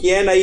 KNI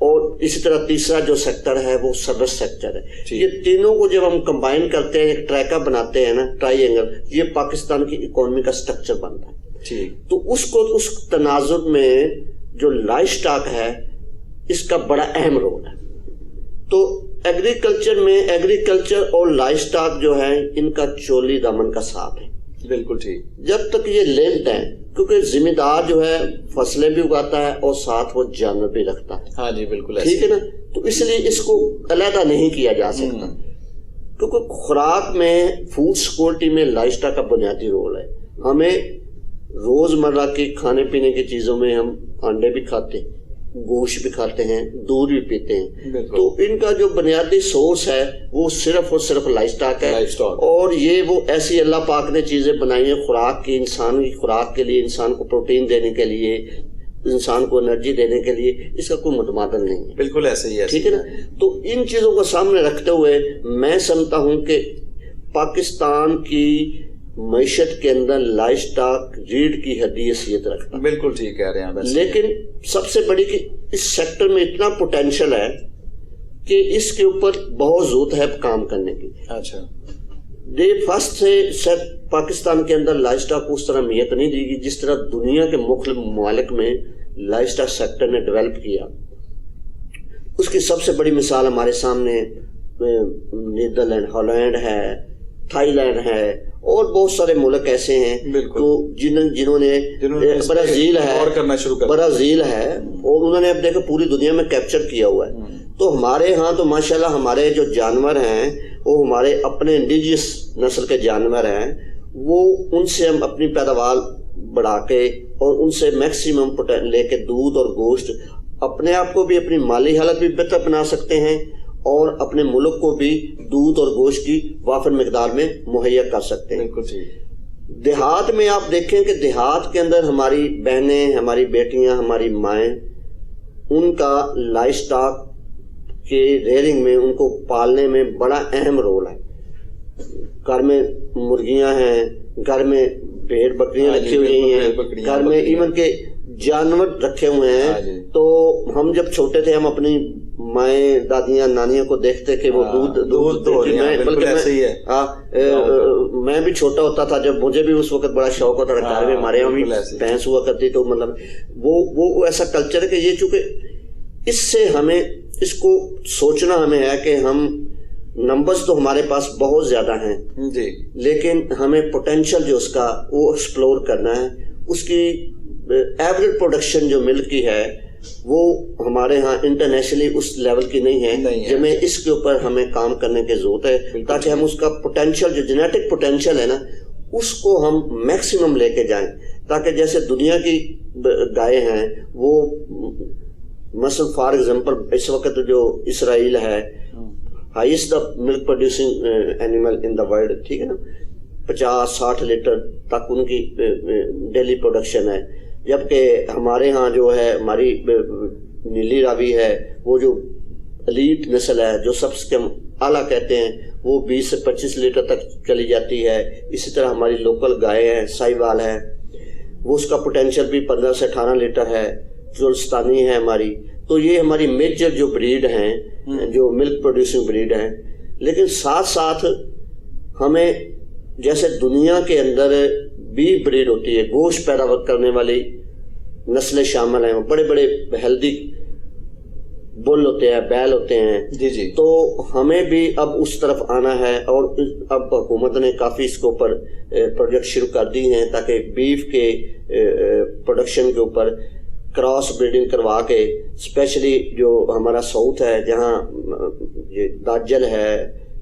اور اسی طرح تیسرا جو سیکٹر ہے وہ سروس سیکٹر ہے. یہ تینوں کو جب ہم کمبائن کرتے ہیں، ایک ٹریکا بناتے ہیں نا، ٹرائی اینگل، یہ پاکستان کی اکانومی کا سٹرکچر بنتا ہے. تو اس تناظر میں جو لائف سٹاک ہے اس کا بڑا اہم رول ہے. تو ایگریکلچر اور لائف سٹاک جو ہے ان کا چولی دامن کا ساتھ ہے. بالکل ٹھیک. جب تک یہ لنکڈ ہے، کیونکہ ذمہ دار جو ہے فصلیں بھی اگاتا ہے اور ساتھ وہ جانور بھی رکھتا ہے. ہاں جی بالکل ٹھیک ہے نا. تو اس لیے اس کو علیحدہ نہیں کیا جا سکتا، کیونکہ خوراک میں فوڈ سیکورٹی میں لائف سٹاک کا بنیادی رول ہے. ہمیں روزمرہ کے کھانے پینے کی چیزوں میں ہم انڈے بھی کھاتے ہیں، گوشت بھی کھاتے ہیں، دودھ بھی پیتے ہیں. تو ان کا جو بنیادی سورس ہے وہ صرف اور صرف لائف سٹاک ہے. اور یہ وہ ایسی اللہ پاک نے چیزیں بنائی ہیں خوراک کی، انسان کی خوراک کے لیے، انسان کو پروٹین دینے کے لیے، انسان کو انرجی دینے کے لیے، اس کا کوئی متبادل نہیں ہے. بالکل ایسے ہی ہے. ٹھیک ہے نا. تو ان چیزوں کو سامنے رکھتے ہوئے میں سمجھتا ہوں کہ پاکستان کی معیشت کے اندر لائف سٹاک ریڑھ کی ہڈی حیثیت رکھتا ہے. بالکل ٹھیک کہہ رہے ہیں. لیکن سب سے بڑی کہ اس سیکٹر میں اتنا پوٹینشل ہے کہ اس کے اوپر بہت ضرورت ہے کام کرنے کی. اچھا. فرسٹ سے پاکستان کے اندر لائف سٹاک کو اس طرح اہمیت نہیں دی گئی جس طرح دنیا کے مختلف ممالک میں لائف سٹاک سیکٹر نے ڈیولپ کیا. اس کی سب سے بڑی مثال ہمارے سامنے نیدرلینڈ، ہالینڈ ہے، تھائی لینڈ ہے، اور بہت سارے ملک ایسے ہیں تو جنہوں نے برازیل ہے اور انہوں نے اب دیکھو پوری دنیا میں کیپچر کیا ہوا ہے. تو ہمارے ہاں تو ماشاءاللہ ہمارے جو جانور ہیں وہ ہمارے اپنے انڈیجیس نسل کے جانور ہیں، وہ ان سے ہم اپنی پیداوار بڑھا کے اور ان سے میکسیمم لے کے دودھ اور گوشت اپنے آپ کو بھی، اپنی مالی حالت بھی بہتر بنا سکتے ہیں اور اپنے ملک کو بھی دودھ اور گوشت کی وافر مقدار میں مہیا کر سکتے ہیں. دیہات میں آپ دیکھیں کہ دیہات کے اندر ہماری بہنیں، ہماری بیٹیاں، ہماری مائیں، ان کا لائف سٹاک کے ریئرنگ میں، ان کو پالنے میں بڑا اہم رول ہے. گھر میں مرغیاں ہیں، گھر میں بھیڑ بکریاں رکھی ہوئی ہیں، گھر میں ایون کے جانور رکھے ہوئے ہیں. تو ہم جب چھوٹے تھے ہم اپنی مائیں، دادیاں، نانیوں کو دیکھتے کہ وہ دودھ میں بھی چھوٹا ہوتا تھا جب مجھے بھی اس وقت بڑا شوق ہوتا تھا. گھر میں ہمارے یہاں بھی بھینس ہوا کرتی. تو مطلب وہ ایسا کلچر ہے کہ یہ چونکہ اس سے ہمیں اس کو سوچنا ہمیں ہے کہ ہم نمبرز تو ہمارے پاس بہت زیادہ ہیں لیکن ہمیں پوٹینشل جو اس کا وہ ایکسپلور کرنا ہے. اس کی ایوریج پروڈکشن جو ملک کی ہے وہ ہمارے ہاں انٹرنیشنلی اس لیول کی نہیں ہے. ہمیں اس کے اوپر ہمیں کام کرنے کی ضرورت ہے تاکہ ہم اس کا پوٹینشل جو جینیٹک پوٹینشل ہے نا اس کو ہم میکسیمم لے کے جائیں. تاکہ جیسے دنیا کی گائے ہیں وہ مثلا فار ایگزامپل اس وقت جو اسرائیل ہے ہائیسٹ ملک producing animal in the world, ٹھیک ہے نا، 50-60 لیٹر تک ان کی ڈیلی پروڈکشن ہے. جبکہ ہمارے ہاں جو ہے ہماری نیلی راوی ہے وہ جو ایلیٹ نسل ہے جو سب سے اعلیٰ کہتے ہیں وہ 20 سے 25 لیٹر تک چلی جاتی ہے. اسی طرح ہماری لوکل گائے ہیں، سائیوال ہے، وہ اس کا پوٹینشیل بھی 15 سے 18 لیٹر ہے. چولستانی ہے ہماری. تو یہ ہماری میجر جو بریڈ ہیں جو ملک پروڈیوسنگ بریڈ ہیں. لیکن ساتھ ساتھ ہمیں جیسے دنیا کے اندر بیف بریڈ ہوتی ہے، گوشت پیدا کرنے والی نسلیں شامل ہیں، بڑے بڑے ہیلدی بل ہوتے ہیں، بیل ہوتے ہیں. تو ہمیں بھی اب اس طرف آنا ہے اور اب حکومت نے کافی اس کے اوپر پروجیکٹ شروع کر دی ہیں تاکہ بیف کے پروڈکشن کے اوپر کراس بریڈنگ کروا کے اسپیشلی جو ہمارا ساؤتھ ہے جہاں یہ داجل ہے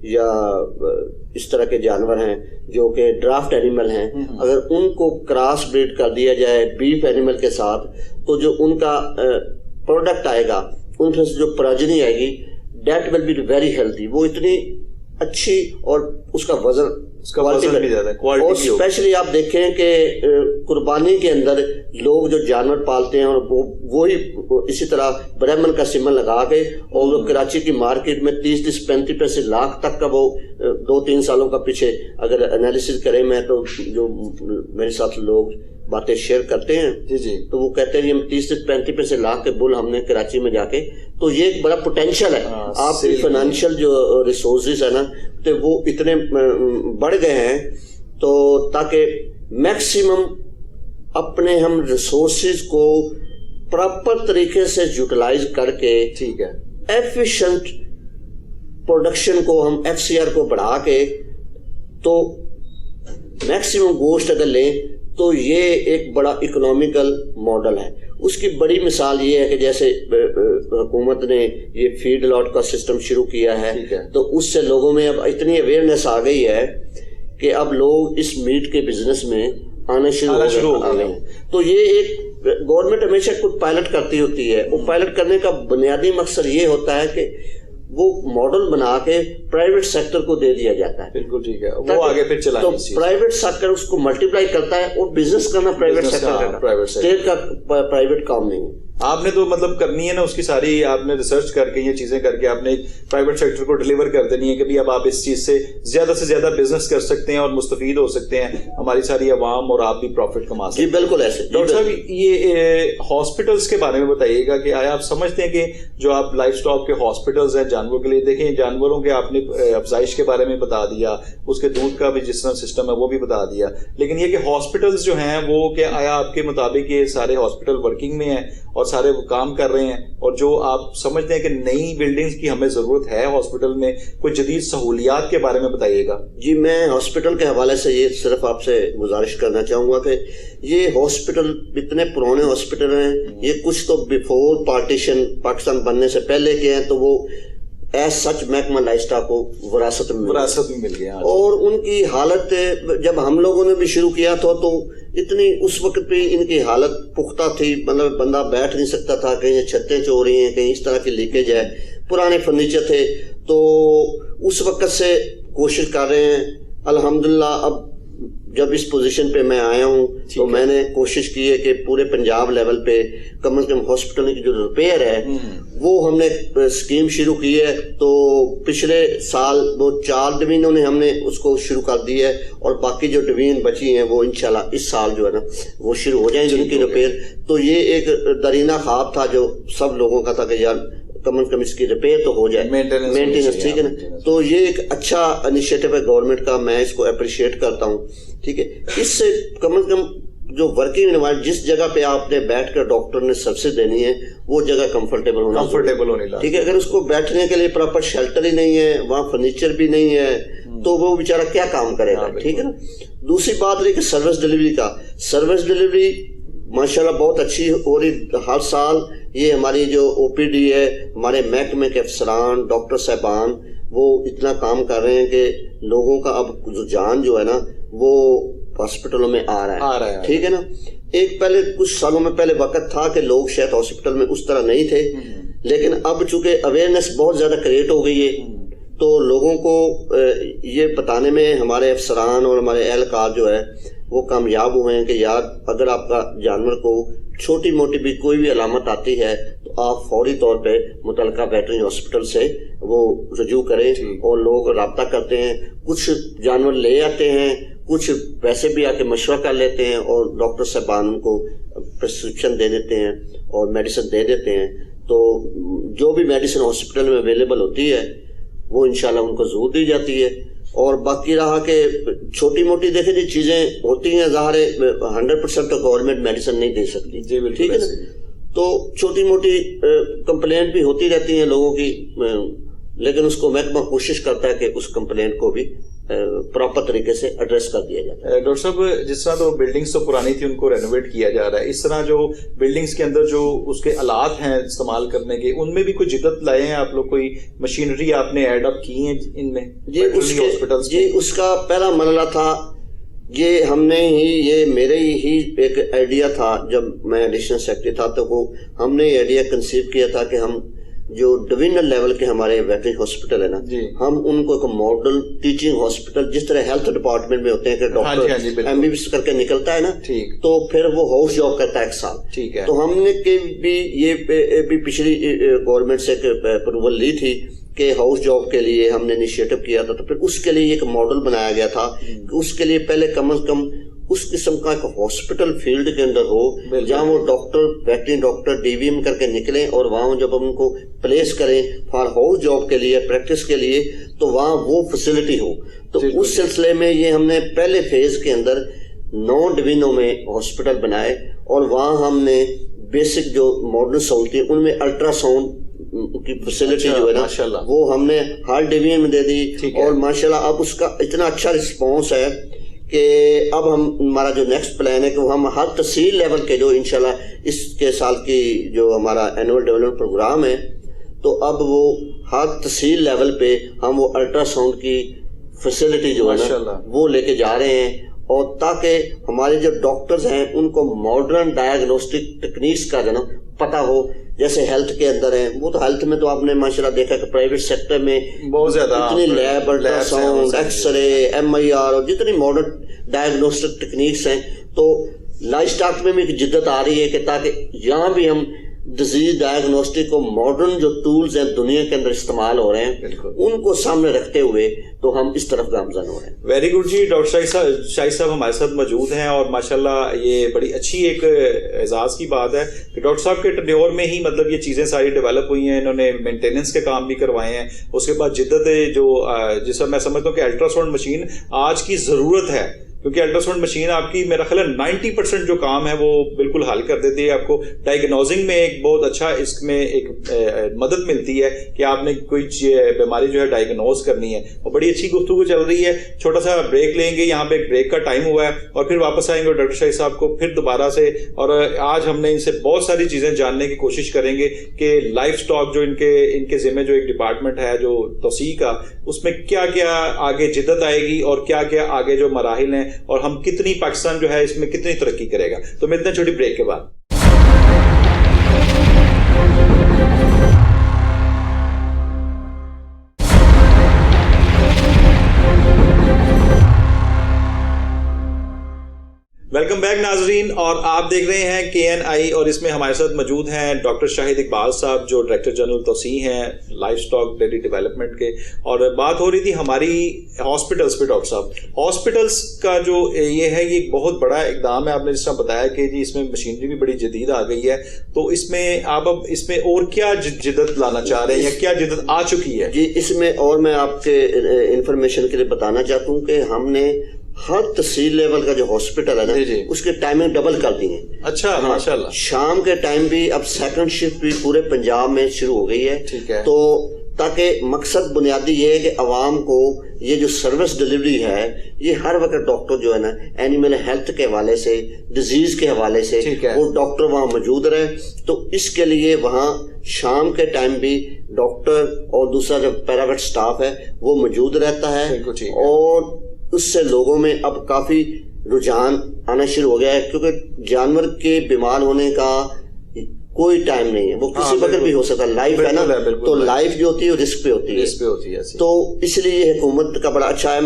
یا اس طرح کے جانور ہیں جو کہ ڈرافٹ اینیمل ہیں، اگر ان کو کراس بریڈ کر دیا جائے بیف اینیمل کے ساتھ تو جو ان کا پروڈکٹ آئے گا، ان سے جو پراجنی آئے گی، that will be very healthy. وہ اتنی اچھی اور اس کا وزن بھی زیادہ ہے. اور اسپیشلی آپ دیکھیں کہ قربانی کے اندر لوگ جو جانور پالتے ہیں اور وہی اسی طرح برہمن کا سمن لگا کے اور کراچی کی مارکیٹ میں 30-35 لاکھ تک کا وہ 2-3 سالوں کا پیچھے اگر انالیسس کریں میں تو جو میرے ساتھ لوگ باتیں شیئر کرتے ہیں جی جی تو وہ کہتے ہیں ہم 30 سے 35 لاکھ کے بل ہم نے کراچی میں جا کے, تو یہ ایک بڑا پوٹینشیل ہے. آپ کی فائنینشیل جو ریسورسز ہے نا تو وہ اتنے بڑھ گئے ہیں, تو تاکہ میکسیمم اپنے ہم ریسورسز کو پراپر طریقے سے یوٹیلائز کر کے, ٹھیک ہے, ایفیشنٹ پروڈکشن کو ہم FCR کو بڑھا کے تو میکسیمم گوشت اگر لیں تو یہ ایک بڑا اکنامیکل ماڈل ہے. اس کی بڑی مثال یہ ہے کہ جیسے حکومت نے یہ فیڈ لاٹ کا سسٹم شروع کیا ہے, تو اس سے لوگوں میں اب اتنی اویئرنیس آ گئی ہے کہ اب لوگ اس میٹ کے بزنس میں آنا شروع ہو گئے ہیں. تو یہ ایک گورنمنٹ ہمیشہ کچھ پائلٹ کرتی ہوتی ہے, وہ پائلٹ کرنے کا بنیادی مقصد یہ ہوتا ہے کہ وہ ماڈل بنا کے پرائیویٹ سیکٹر کو دے دیا جاتا ہے. بالکل ٹھیک ہے, وہ آگے پھر چلائیں. تو پرائیویٹ سیکٹر اس کو ملٹیپلائی کرتا ہے, اور بزنس کرنا پرائیویٹ سیکٹر کرنا, اسٹیٹ کا پرائیویٹ کام نہیں ہے. آپ نے تو مطلب کرنی ہے نا اس کی ساری, آپ نے ریسرچ کر کے یہ چیزیں کر کے آپ نے پرائیویٹ سیکٹر کو ڈیلیور کر دینی ہے کہ بھی اب آپ اس چیز سے زیادہ بزنس کر سکتے ہیں اور مستفید ہو سکتے ہیں, ہماری ساری عوام اور آپ بھی پروفٹ کما سکتے ہیں. جی بالکل ایسے. ڈاکٹر صاحب یہ ہاسپٹلس کے بارے میں بتائیے گا کہ آیا آپ سمجھتے ہیں کہ جو آپ لائف اسٹاک کے ہاسپٹلس ہیں جانوروں کے لیے, دیکھیں جانوروں کے آپ نے افزائش کے بارے میں بتا دیا, اس کے دودھ کا بھی جس طرح سسٹم ہے وہ بھی بتا دیا, لیکن یہ کہ ہاسپٹلس جو ہیں وہ کہ آیا آپ کے مطابق یہ سارے ہاسپٹل ورکنگ میں ہیں اور سارے وہ کام کر رہے ہیں, اور جو آپ سمجھتے ہیں کہ نئی بلڈنگز کی ہمیں ضرورت ہے ہاسپٹل میں, کوئی جدید سہولیات کے بارے میں بتائیے گا. جی میں ہاسپٹل کے حوالے سے یہ صرف آپ سے گزارش کرنا چاہوں گا کہ یہ ہاسپٹل اتنے پرانے ہاسپٹل ہیں, یہ کچھ تو بیفور پارٹیشن پاکستان بننے سے پہلے کے ہیں, تو وہ ایز سچ محکمہ لائف اسٹاک کو وراثت میں مل گیا, اور ان کی حالت جب ہم لوگوں نے بھی شروع کیا تھا تو اتنی اس وقت پہ ان کی حالت پختہ تھی, مطلب بندہ بیٹھ نہیں سکتا تھا, کہیں چھتیں چو رہی ہیں, کہیں اس طرح کی لیکیج ہے, پرانے فرنیچر تھے. تو اس وقت سے کوشش کر رہے ہیں الحمدللہ. اب جب اس پوزیشن پہ میں آیا ہوں تو میں نے کوشش کی ہے کہ پورے پنجاب لیول پہ کم از کم ہاسپٹل کی جو ریپیئر ہے وہ ہم نے اسکیم شروع کی ہے. تو پچھلے سال وہ 4 ڈویژنوں نے ہم نے اس کو شروع کر دی ہے, اور باقی جو ڈویژن بچی ہیں وہ انشاءاللہ اس سال جو ہے نا وہ شروع ہو جائیں گے ان کی ریپیئر. تو یہ ایک درینہ خواب تھا جو سب لوگوں کا تھا کہ یار کم از کم اس کی ریپیئر تو ہو جائے, مینٹیننس, ٹھیک ہے نا. تو یہ ایک اچھا انیشیٹو ہے گورنمنٹ کا, میں اس کو اپریشیٹ کرتا ہوں, ٹھیک ہے. اس سے کم از کم جو ورکنگ انوائرمنٹ, جس جگہ پہ آپ نے بیٹھ کر ڈاکٹر نے سروس دینی ہے وہ جگہ کمفرٹیبل ہونی, ٹھیک ہے. اگر اس کو بیٹھنے کے لیے پراپر شیلٹر ہی نہیں ہے, وہاں فرنیچر بھی نہیں ہے, تو وہ بیچارہ کیا کام کرے گا, ٹھیک ہے نا. دوسری بات رہی کہ سروس ڈلیوری کا, سروس ڈلیوری ماشاءاللہ بہت اچھی ہو رہی. ہر سال یہ ہماری جو OPD ہے, ہمارے محکمے کے افسران ڈاکٹر صاحبان وہ اتنا کام کر رہے ہیں کہ لوگوں کا اب رجحان جو ہے نا وہ ہاسپٹلوں میں آ رہا ہے, ٹھیک ہے نا. ایک پہلے کچھ سالوں میں پہلے وقت تھا کہ لوگ شاید ہاسپٹل میں اس طرح نہیں تھے, لیکن اب چونکہ اویئرنیس بہت زیادہ کریٹ ہو گئی ہے تو لوگوں کو یہ بتانے میں ہمارے افسران اور ہمارے اہلکار جو ہے وہ کامیاب ہوئے ہیں کہ یار اگر آپ کا جانور کو چھوٹی موٹی بھی کوئی بھی علامت آتی ہے تو آپ فوری طور پہ متعلقہ ویٹرنری ہاسپٹل سے وہ رجوع کریں, اور لوگ رابطہ کرتے ہیں. کچھ جانور لے آتے ہیں, کچھ ویسے بھی آ کے مشورہ کر لیتے ہیں, اور ڈاکٹر صاحبان ان کو پرسکرپشن دے دیتے ہیں اور میڈیسن دے دیتے ہیں. تو جو بھی میڈیسن ہاسپٹل میں اویلیبل ہوتی ہے وہ انشاءاللہ ان کو ضرور دی جاتی ہے. اور باقی رہا کہ چھوٹی موٹی دیکھیں جی چیزیں ہوتی ہیں, ظاہر ہے 100% تو گورنمنٹ میڈیسن نہیں دے سکتی, ٹھیک ہے نا. تو چھوٹی موٹی کمپلینٹ بھی ہوتی رہتی ہیں لوگوں کی, لیکن اس کو محکمہ کوشش کرتا ہے کہ اس کمپلینٹ کو بھی پراپر طریقے سے ایڈریس کر دیا جاتا ہے. ڈاکٹر صاحب جس طرح تو بلڈنگز تو پرانی تھی ان کو رینوویٹ کیا جا رہا ہے, اس طرح جو بلڈنگز کے اندر جو اس کے آلات ہیں استعمال کرنے کے, ان میں بھی کوئی جدت لائے ہیں آپ لوگ, کوئی مشینری آپ نے ایڈ اپ کی ہیں ان میں؟ جی اس کا پہلا مرحلہ تھا, یہ ہم نے ہی, یہ میرے ہی ایک آئیڈیا تھا جب میں ایڈیشنل سیکرٹری تھا, تو وہ ہم نے یہ آئیڈیا کنسیو کیا تھا کہ ہم جو ڈویژنل لیول کے ہمارے ویٹرنری ہاسپٹل ہے نا, ہم ان کو ایک ماڈل ٹیچنگ ہاسپٹل, جس طرح ہیلتھ ڈپارٹمنٹ میں ہوتے ہیں کہ ڈاکٹر MBBS کر کے نکلتا ہے نا, تو پھر وہ ہاؤس جاب کرتا ہے 1 سال. تو ہم نے بھی یہ بھی پچھلی گورنمنٹ سے اپروول لی تھی کہ ہاؤس جاب کے لیے ہم نے انیشیٹو کیا تھا. تو پھر اس کے لیے ایک ماڈل بنایا گیا تھا کہ اس کے لیے پہلے کم از کم اس قسم کا ایک ہاسپٹل فیلڈ کے اندر ہو جہاں وہ ڈاکٹر ویٹرنری ڈاکٹر DVM کر کے نکلیں اور وہاں جب ہم ان کو پلیس کریں فار ہاؤس جاب کے لیے پریکٹس کے لیے تو وہاں وہ فیسلٹی ہو. تو اس سلسلے میں یہ ہم نے پہلے فیز کے اندر 9 ڈویژنوں میں ہاسپٹل بنائے اور وہاں ہم نے بیسک جو ماڈرن سہولتیں ان میں الٹرا ساؤنڈ کی فیسلٹی جو ہے نا وہ ہم نے ہر ڈویژن میں دے دی. اور ماشاءاللہ اب اس کا اتنا اچھا رسپانس ہے کہ اب ہمارا جو نیکسٹ پلان ہے کہ ہم ہر تحصیل لیول کے جو انشاءاللہ اس کے سال کی جو ہمارا اینول ڈیولپمنٹ پروگرام ہے تو اب وہ ہر تحصیل لیول پہ ہم وہ الٹرا ساؤنڈ کی فیسلٹی جو ہے نا وہ لے کے جا رہے ہیں. اور تاکہ ہمارے جو ڈاکٹرز ہیں ان کو ماڈرن ڈائگنوسٹک ٹیکنیکس کا جو نا پتہ ہو. جیسے ہیلتھ کے اندر ہیں وہ تو ہیلتھ میں تو آپ نے ماشاءاللہ دیکھا کہ پرائیویٹ سیکٹر میں بہت زیادہ اتنی lab ultra sound X ray MIR اور جتنی ماڈرن ڈائگنوسٹک ٹیکنیکس ہیں. تو لائف اسٹاک میں بھی ایک جدت آ رہی ہے کہ تاکہ یہاں بھی ہم ڈیزیز ڈائگنوسٹک کو ماڈرن جو ٹولز ہیں دنیا کے اندر استعمال ہو رہے ہیں ان کو سامنے رکھتے ہوئے تو ہم اس طرف گامزن ہو رہے ہیں. ویری گڈ جی. ڈاکٹر شاہد صاحب ہمارے ساتھ موجود ہیں اور ماشاءاللہ یہ بڑی اچھی ایک اعزاز کی بات ہے کہ ڈاکٹر صاحب کے ٹینیور میں ہی مطلب یہ چیزیں ساری ڈیولپ ہوئی ہیں. انہوں نے مینٹیننس کے کام بھی کروائے ہیں. اس کے بعد جدت جو جس میں سمجھتا ہوں کہ الٹرا ساؤنڈ مشین آج کی ضرورت ہے کیونکہ الٹرا ساؤنڈ مشین آپ کی میرا خیال ہے 90% جو کام ہے وہ بالکل حل کر دیتی ہے. آپ کو ڈائگنوزنگ میں ایک بہت اچھا اس میں ایک مدد ملتی ہے کہ آپ نے کوئی بیماری جو ہے ڈائگنوز کرنی ہے. اور بڑی اچھی گفتگو چل رہی ہے. چھوٹا سا بریک لیں گے, یہاں پہ ایک بریک کا ٹائم ہوا ہے اور پھر واپس آئیں گے ڈاکٹر شاہد صاحب کو پھر دوبارہ سے. اور آج ہم نے ان سے بہت ساری چیزیں جاننے کی کوشش کریں گے کہ لائف اسٹاک جو ان کے ذمہ جو ایک ڈپارٹمنٹ ہے جو توسیع کا, اس میں کیا کیا آگے جدت آئے گی اور کیا کیا آگے جو مراحل ہیں اور ہم کتنی پاکستان جو ہے اس میں کتنی ترقی کرے گا. تو ملتے ہیں چھوٹی بریک کے بعد. ویلکم بیک ناظرین, اور آپ دیکھ رہے ہیں KNI اور اس میں ہمارے ساتھ موجود ہیں ڈاکٹر شاہد اقبال صاحب جو ڈائریکٹر جنرل توسیع ہیں لائف اسٹاک ڈیری ڈیولپمنٹ کے. اور بات ہو رہی تھی ہماری ہاسپٹلس پہ. ڈاکٹر صاحب ہاسپٹلس کا جو یہ ہے یہ ایک بہت بڑا اقدام ہے. آپ نے جس طرح بتایا کہ جی اس میں مشینری بھی بڑی جدید آ گئی ہے, تو اس میں آپ اب اس میں اور کیا جدت لانا چاہ رہے ہیں یا کیا جدت آ چکی ہے؟ جی اس میں اور میں آپ کے انفارمیشن کے لیے بتانا چاہتا ہوں کہ ہم نے ہر تحصیل لیول کا جو ہاسپٹل ہے نا اس کے ٹائمنگ ڈبل کر دی ہیں. اچھا ماشاءاللہ. شام کے ٹائم بھی اب سیکنڈ شفٹ بھی پورے پنجاب میں شروع ہو گئی ہے. ٹھیک ہے. تو تاکہ مقصد بنیادی یہ ہے کہ عوام کو یہ جو سروس ڈلیوری ہے یہ ہر وقت ڈاکٹر جو ہے نا اینیمل ہیلتھ کے حوالے سے ڈیزیز کے حوالے سے وہ ڈاکٹر وہاں موجود رہے. تو اس کے لیے وہاں شام کے ٹائم بھی ڈاکٹر اور دوسرا جو پرائیویٹ سٹاف ہے وہ موجود رہتا ہے. اور اس سے لوگوں میں اب کافی رجحان آنا شروع ہو گیا ہے کیونکہ جانور کے بیمار ہونے کا کوئی ٹائم نہیں ہے, وہ کسی وقت بھی ہو سکتا ہے. لائف ہے نا, تو لائف جو ہوتی ہے وہ رسک پہ ہوتی ہے. تو اس لیے حکومت کا بڑا اچھا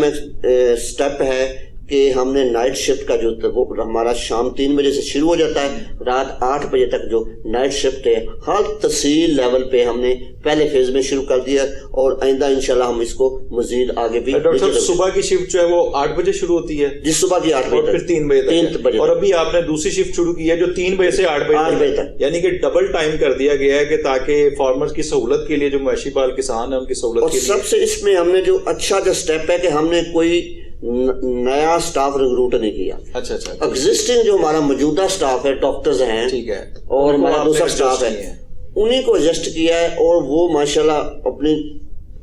اسٹیپ ہے کہ ہم نے نائٹ شفٹ کا جو وہ ہمارا شام 3 بجے سے شروع ہو جاتا ہے رات 8 بجے تک جو نائٹ شفٹ ہے ہر تحصیل لیول پہ ہم نے پہلے فیز میں شروع کر دیا اور آئندہ انشاءاللہ ہم اس کو مزید آگے بھی. ڈاکٹر صاحب صبح کی شفٹ جو ہے وہ 8 بجے شروع ہوتی ہے؟ جی صبح کی 8 بجے پھر 3 بجے. اور ابھی آپ نے دوسری شفٹ شروع کی ہے جو 3 بجے سے 8 بجے تک, یعنی کہ ڈبل ٹائم کر دیا گیا ہے کہ تاکہ فارمرز کی سہولت کے لیے جو مویشی پال کسان ہیں ان کی سہولت کے لیے. اور سب سے اس میں ہم نے جو اچھا جو اسٹیپ ہے کہ ہم نے کوئی نیا سٹاف ریکروٹ نہیں کیا. اچھا. ایگزسٹنگ جو ہمارا موجودہ سٹاف ہے ڈاکٹرز ہیں ٹھیک ہے اور ہمارا دوسرا سٹاف ہے انہیں کو ایڈجسٹ کیا ہے اور وہ ماشاءاللہ اپنی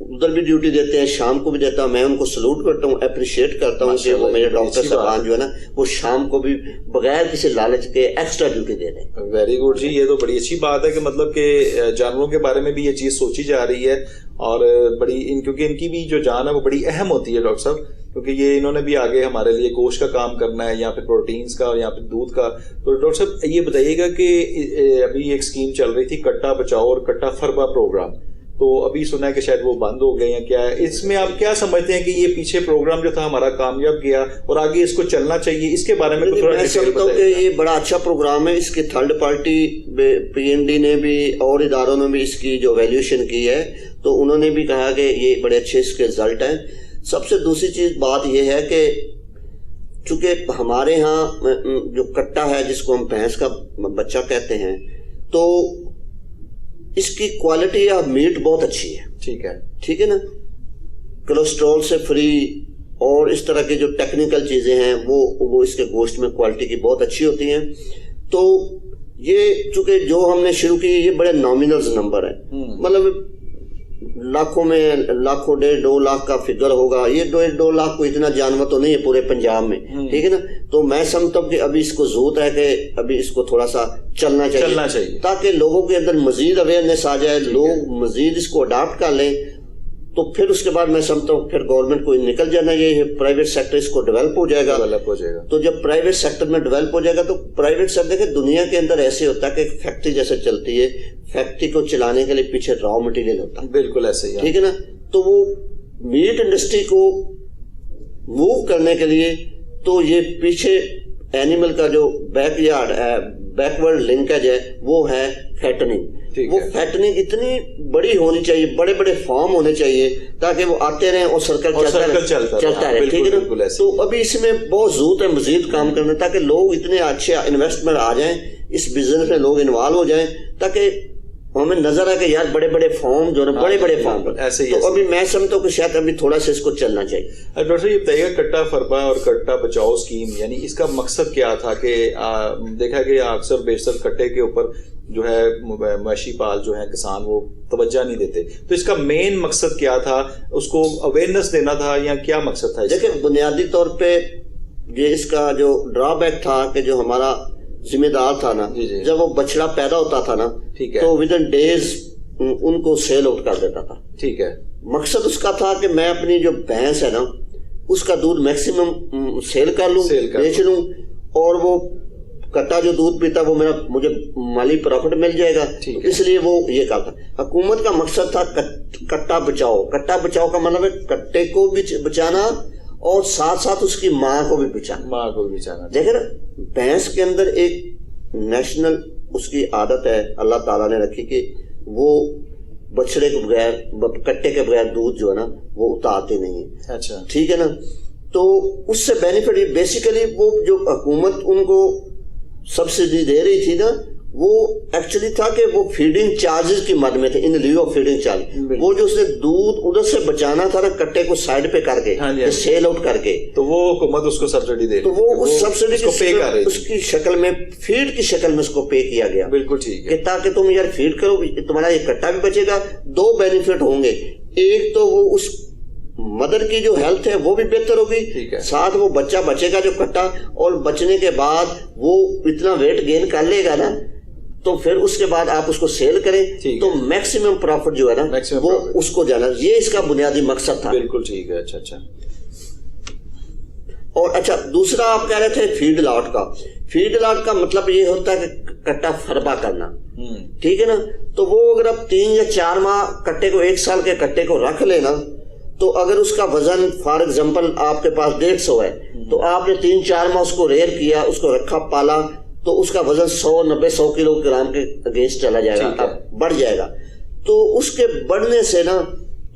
ادھر بھی ڈیوٹی دیتے ہیں, شام کو بھی دیتا ہوں. میں ان کو سلوٹ کرتا ہوں, اپریشیٹ کرتا ہوں کہ وہ میرے ڈاکٹر صاحبان جو ہے نا وہ شام کو بھی بغیر کسی لالچ کے ایکسٹرا ڈیوٹی دے رہے ہیں. ویری گڈ جی, یہ تو بڑی اچھی بات ہے کہ مطلب کہ جانوروں کے بارے میں بھی یہ چیز سوچی جا رہی ہے اور بڑی کیونکہ ان کی بھی جو جان ہے وہ بڑی اہم ہوتی ہے ڈاکٹر صاحب, کیونکہ یہ انہوں نے بھی آگے ہمارے لیے گوشت کا کام کرنا ہے یا پھر پروٹینز کا اور یا پھر دودھ کا. تو ڈاکٹر صاحب یہ بتائیے گا کہ ابھی ایک اسکیم چل رہی تھی کٹا بچاؤ اور کٹا فربا پروگرام, تو ابھی سنا ہے کہ شاید وہ بند ہو گئے ہیں, کیا ہے اس میں آپ کیا سمجھتے ہیں کہ یہ پیچھے پروگرام جو تھا ہمارا کامیاب گیا اور آگے اس کو چلنا چاہیے, اس کے بارے میں کچھ میں سمجھتا ہوں کہ یہ بڑا اچھا پروگرام ہے. اس کی تھرڈ پارٹی PND نے بھی اور اداروں نے بھی اس کی جو ویلیوشن کی ہے تو انہوں نے بھی کہا کہ یہ بڑے اچھے اس کے رزلٹ ہیں. سب سے دوسری چیز بات یہ ہے کہ چونکہ ہمارے ہاں جو کٹا ہے جس کو ہم بھینس کا بچہ کہتے ہیں تو اس کی کوالٹی آف میٹ بہت اچھی ہے. ٹھیک ہے نا, کولیسٹرول سے فری اور اس طرح کی جو ٹیکنیکل چیزیں ہیں وہ اس کے گوشت میں کوالٹی کی بہت اچھی ہوتی ہیں. تو یہ چونکہ جو ہم نے شروع کی یہ بڑے نامینلز نمبر ہیں, مطلب لاکھوں میں لاکھوں 1.5-2 لاکھ کا فگر ہوگا. یہ 1.5-2 لاکھ کو اتنا جانور تو نہیں ہے پورے پنجاب میں, ٹھیک ہے نا. تو میں سمجھتا ہوں کہ ابھی اس کو ضرورت ہے کہ ابھی اس کو تھوڑا سا چلنا چاہیے تاکہ لوگوں کے اندر مزید اویئرنیس آ جائے, لوگ مزید اس کو اڈاپٹ کر لیں. تو پھر اس کے بعد میں سمجھتا ہوں پھر گورنمنٹ کو نکل جانا یہ پرائیویٹ سیکٹر اس کو ڈیولپ ہو جائے گا. تو جب پرائیویٹ سیکٹر میں ڈیولپ ہو جائے گا تو پرائیویٹ سیکٹر دیکھیں دنیا کے اندر ایسے ہوتا ہے کہ فیکٹری جیسے چلتی ہے, فیکٹری کو چلانے کے لیے پیچھے را مٹیریل ہوتا ہے. بالکل ایسے ہی, ٹھیک ہے نا. تو وہ میٹ انڈسٹری کو موو کرنے کے لیے تو یہ پیچھے اینیمل کا جو بیکورڈ لنکیج ہے وہ ہے فیٹننگ. وہ فیٹنگ اتنی بڑی ہونی چاہیے, بڑے بڑے فارم ہونے چاہیے تاکہ وہ آتے رہیں اور سرکل چلتا رہے. ٹھیک ہے نا. تو ابھی اس میں بہت ضرورت ہے مزید کام کرنے تاکہ لوگ اتنے اچھے انویسٹمنٹ آ جائیں, اس بزنس میں لوگ انوالو ہو جائیں تاکہ ہمیں نظر آئے کہ یار بڑے بڑے فارم جو ہے بڑے فارم ایسے ہی. تو ابھی میں سمجھتا ہوں کہ شاید ابھی تھوڑا سا اس کو چلنا چاہیے. ڈاکٹر صاحب یہ بتائیے گا کٹا فرما اور کٹا بچاؤ اسکیم یعنی اس کا مقصد کیا تھا کہ دیکھا گیا اکثر بیشتر کٹے کے اوپر جو ہے مویشی پال جو ہیں کسان وہ توجہ نہیں دیتے, تو اس کا مین مقصد کیا تھا, اس کو اویئرنیس دینا تھا یا کیا مقصد تھا؟ دیکھیں بنیادی طور پہ یہ اس کا جو ڈرا بیک تھا کہ جو ہمارا ذمہ دار تھا نا, جب وہ بچڑا پیدا ہوتا تھا نا تو ودن ڈیز ان کو سیل آؤٹ کر دیتا تھا. ٹھیک ہے. مقصد اس کا تھا کہ میں اپنی جو بھینس ہے نا اس کا دودھ میکسیمم سیل کر لوں, بیچ لوں, اور وہ کٹا جو دودھ پیتا وہ مجھے مالی پروفٹ مل جائے گا. اس لیے وہ یہ کہا تھا. حکومت کا مقصد تھا کٹا بچاؤ. کٹا بچاؤ کا مطلب ہے کٹے کو بھی بچانا اور ساتھ ساتھ اس کی ماں کو بھی بچانا. دیکھیں نا بھینس کے اندر ایک نیشنل اس کی عادت ہے اللہ تعالیٰ نے رکھی کہ وہ بچڑے کے بغیر کٹے کے بغیر دودھ جو ہے نا وہ اتارتے نہیں ہیں. اچھا ٹھیک ہے نا. تو اس سے بینیفٹ بیسیکلی وہ جو حکومت ان کو سبسڈی دے رہی تھی نا وہ ایکچولی تھا کہ وہ فیڈنگ چارجز کی مد میں تھے, ان لیو آف فیڈنگ چارج. وہ جو اس نے دودھ ادھر سے بچانا تھا نا کٹے کو سائڈ پہ کر کے سیل آؤٹ کر کے, تو وہ حکومت اس کو سبسڈی دے رہی, تو وہ اس سبسڈی اس کی شکل میں فیڈ کی شکل میں اس کو پے کیا گیا. بالکل ٹھیک ہے. کہ تاکہ تم یار فیڈ کرو تمہارا یہ کٹا بھی بچے گا. 2 بینیفٹ ہوں گے, ایک تو وہ اس مدر کی جو ہیلتھ ہے وہ بھی بہتر ہوگی, ساتھ وہ بچہ بچے گا جو کٹا, اور بچنے کے بعد وہ اتنا ویٹ گین کر لے گا نا تو پھر اس کے بعد آپ اس کو سیل کریں تو میکسیمم پروفٹ جو ہے نا وہ اس کو جانا. یہ اس کا بنیادی مقصد تھا. بالکل ٹھیک ہے. اچھا. اور اچھا دوسرا آپ کہہ رہے تھے فیڈ لاٹ کا. فیڈ لاٹ کا مطلب یہ ہوتا ہے کہ کٹا فربا کرنا. ٹھیک ہے نا. تو وہ اگر آپ 3 یا 4 ماہ کٹے کو 1 سال کے کٹے کو رکھ لینا تو اگر اس کا وزن فار ایگزامپل آپ کے پاس 150 ہے تو آپ نے 3-4 ماہ اس کو ریئر کیا, اس کو رکھا پالا, تو اس کا وزن 100-90-100 کلو گرام کے اگینسٹ چلا جائے گا, بڑھ جائے گا. تو اس کے بڑھنے سے نا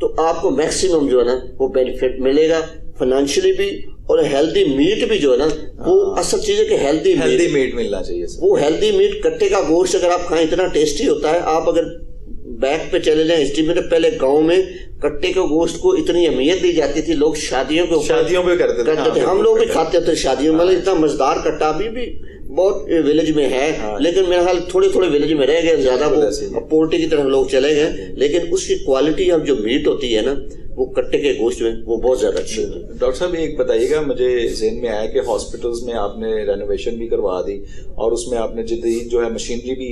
تو آپ کو میکسیمم جو ہے نا وہ بینیفٹ ملے گا فائنینشلی بھی, اور ہیلدی میٹ بھی جو ہے نا وہ اصل چیز ہے کہ ہیلدی میٹ ملنا چاہیے. وہ ہیلدی میٹ کٹے کا گوشت اگر آپ کھائیں اتنا ٹیسٹی ہوتا ہے. آپ اگر بیک پہ چلے جائیں ہسٹری میں تو پہلے گاؤں میں کٹے کے گوشت کو اتنی اہمیت دی جاتی تھی, لوگ شادیوں پہ کرتے تھے. ہم لوگ بھی کھاتے تھے شادیوں میں. اتنا مزیدار کٹا بھی بہت ولیج میں ہے, لیکن میرا خیال تھوڑے ولیج میں رہ گئے, زیادہ وہ پولٹری کی طرف لوگ چلے گئے. لیکن اس کی کوالٹی اب جو میٹ ہوتی ہے نا وہ کٹے کے گوشت میں وہ بہت زیادہ اچھی ہوتی ہے. ڈاکٹر صاحب ایک بتائیے گا, مجھے ذہن میں آیا کہ ہاسپٹلس میں آپ نے رینوویشن بھی کروا دی اور اس میں آپ نے جدید جو ہے مشینری بھی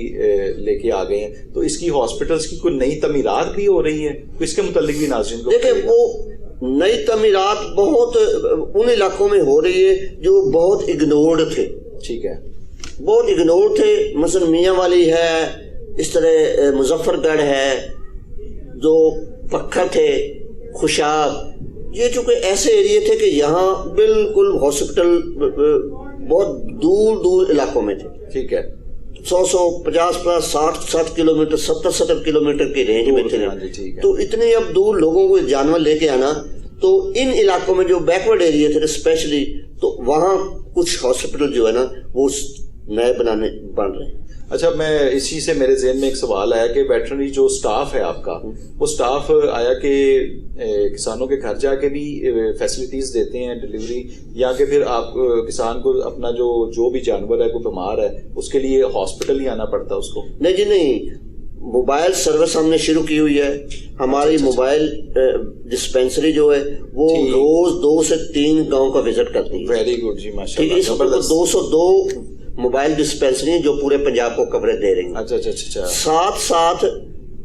لے کے آ گئے ہیں, تو اس کی ہاسپٹلس کی کوئی نئی تعمیرات بھی ہو رہی ہیں, تو اس کے متعلق بھی ناظرین کو دیکھیں. وہ نئی تعمیرات بہت ان علاقوں میں ہو رہی ہے جو بہت اگنورڈ تھے. ٹھیک ہے. بہت اگنور تھے. مثلا میاں والی ہے, اس طرح مظفر گڑھ ہے, جو پکھر تھے, خوشاب, یہ چونکہ ایسے ایریے تھے کہ یہاں بالکل ہاسپٹل بہت دور علاقوں میں تھے. ٹھیک ہے. 100-50-60 کلومیٹر 70 کلومیٹر کی رینج میں تھے. تو اتنے اب دور لوگوں کو جانور لے کے آنا, تو ان علاقوں میں جو بیکورڈ ایریا تھے اسپیشلی, تو وہاں کچھ ہاسپٹل جو ہے نا وہ نئے بن رہے ہیں. اچھا، میں اسی سے میرے ذہن میں ایک سوال آیا کہ ویٹرنری جو سٹاف ہے آپ کا، وہ سٹاف آیا کہ کسانوں کے گھر جا کے بھی فیسلٹیز دیتے ہیں ڈلیوری، یا کہ پھر آپ کسان کو اپنا جو بھی جانور ہے کوئی بیمار ہے اس کے لیے ہاسپٹل ہی آنا پڑتا ہے اس کو؟ نہیں جی نہیں، موبائل سروس ہم نے شروع کی ہوئی ہے. ہماری موبائل ڈسپینسری جو ہے وہ روز 2 سے 3 گاؤں کا وزٹ کرتی ہے. ویری گڈ جی، ماشاء اللہ. اس وقت 202 موبائل ڈسپینسری جو پورے پنجاب کو کوریج دے رہی ہیں. اچھا. ساتھ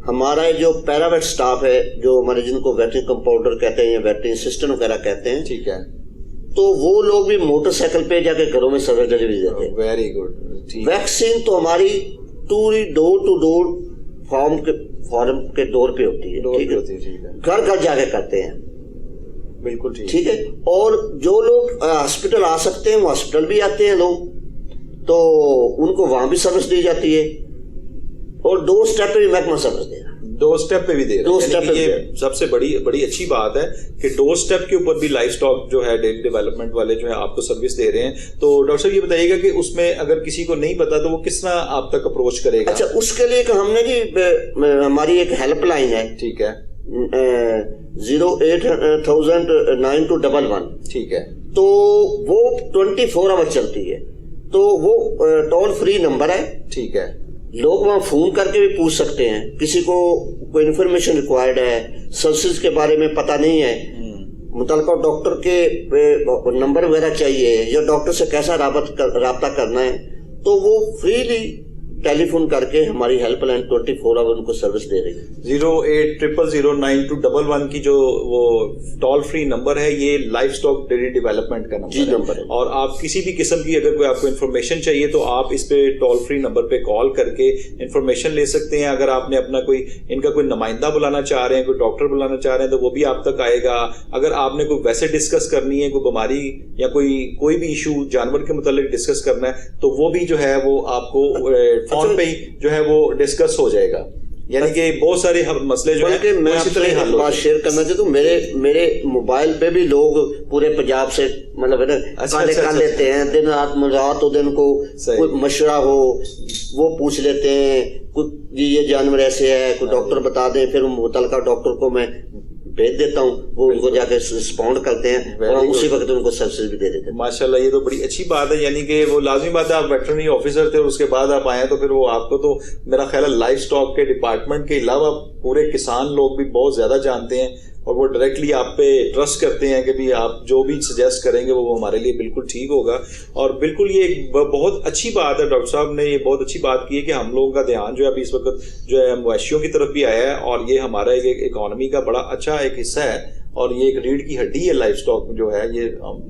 ہمارا جو پیراویٹ سٹاف ہے، جو ہمارے جن کو ویٹرنری کمپاؤنڈر کہتے ہیں یا ویٹرنری اسسٹنٹ وغیرہ کہتے ہیں، ٹھیک ہے، تو وہ لوگ بھی موٹر سائیکل پہ جا کے گھروں میں سروس ڈلیوری دیتے ہیں. Very good. ویکسین تو ہماری پوری ڈور ٹو ڈور فارم کے دور پہ ہوتی ہے، گھر گھر جا کے کرتے ہیں. بالکل ٹھیک ہے. اور جو لوگ ہاسپٹل آ سکتے ہیں وہ ہاسپٹل بھی آتے ہیں لوگ، تو ان کو وہاں بھی سروس دی جاتی ہے. اور 2 اسٹیپ پہ بھی محکمہ سروس دے رہا ہے. 2 اسٹیپ پہ بھی دے رہا ہے. یہ سب سے بڑی اچھی بات ہے کہ 2 اسٹیپ کے اوپر بھی لائف اسٹاک جو ہے ڈیری ڈیولپمنٹ والے جو ہے آپ کو سروس دے رہے ہیں. تو ڈاکٹر صاحب یہ بتائیے گا کہ اس میں اگر کسی کو نہیں پتا تو وہ کس طرح آپ تک اپروچ کرے گا؟ اچھا، اس کے لیے ہم نے جی ہماری ایک ہیلپ لائن ہے. ٹھیک ہے. 080009211. ٹھیک ہے. تو وہ 24 آور چلتی ہے. تو وہ ٹول فری نمبر ہے. ٹھیک ہے. لوگ وہاں فون کر کے بھی پوچھ سکتے ہیں. کسی کو کوئی انفارمیشن ریکوائرڈ ہے، سروسز کے بارے میں پتہ نہیں ہے، متعلقہ ڈاکٹر کے نمبر وغیرہ چاہیے یا ڈاکٹر سے کیسا رابطہ کرنا ہے، تو وہ فریلی ٹیلی فون کر کے ہماری ہیلپ لائن 24 آور ان کو سروس دے رہی ہے. 080009211 کی جو وہ ٹول فری نمبر ہے، یہ لائف سٹاک ڈیری ڈیولپمنٹ کا نمبر ہے. اور آپ کسی بھی قسم کی اگر کوئی آپ کو انفارمیشن چاہیے تو آپ اس پہ ٹول فری نمبر پہ کال کر کے انفارمیشن لے سکتے ہیں. اگر آپ نے اپنا ان کا کوئی نمائندہ بلانا چاہ رہے ہیں، کوئی ڈاکٹر بلانا چاہ رہے ہیں، تو وہ بھی آپ تک آئے گا. اگر آپ نے کوئی ویسے ڈسکس کرنی ہے، کوئی بیماری یا کوئی بھی ایشو جانور کے متعلق ڈسکس کرنا ہے، تو وہ بھی جو ہے وہ آپ کو فون پہ ہی جو ہے وہ ڈسکس ہو جائے گا. یعنی کہ بہت سارے مسئلے جو ہیں میں آپ سے ایک بات شیئر کرنا چاہتا ہوں. میرے موبائل پہ بھی لوگ پورے پنجاب سے مطلب ہے نا کر لیتے ہیں. دن رات و دن کو کوئی مشورہ ہو وہ پوچھ لیتے ہیں. جی یہ جانور ایسے ہے، کوئی ڈاکٹر بتا دیں، پھر متعلقہ ڈاکٹر کو میں بھیج دیتا ہوں، وہ ان کو جا کے رسپونڈ کرتے ہیں اور اسی وقت ان کو سروسز بھی دے دیتے ہیں. ماشاءاللہ، یہ تو بڑی اچھی بات ہے. یعنی کہ وہ لازمی بات ہے، آپ ویٹرنری آفیسر تھے اور اس کے بعد آپ آئے تو پھر وہ آپ کو تو میرا خیال ہے لائف سٹاک کے ڈپارٹمنٹ کے علاوہ پورے کسان لوگ بھی بہت زیادہ جانتے ہیں اور وہ ڈائریکٹلی آپ پہ ٹرسٹ کرتے ہیں کہ بھی آپ جو بھی سجیسٹ کریں گے وہ ہمارے لیے بالکل ٹھیک ہوگا. اور بالکل یہ ایک بہت اچھی بات ہے. ڈاکٹر صاحب نے یہ بہت اچھی بات کی ہے کہ ہم لوگوں کا دھیان جو ہے ابھی اس وقت جو ہے مویشیوں کی طرف بھی آیا ہے، اور یہ ہمارا ایک اکانومی کا بڑا اچھا ایک حصہ ہے، اور یہ ایک ریڑھ کی ہڈی ہے. لائف سٹاک جو ہے، یہ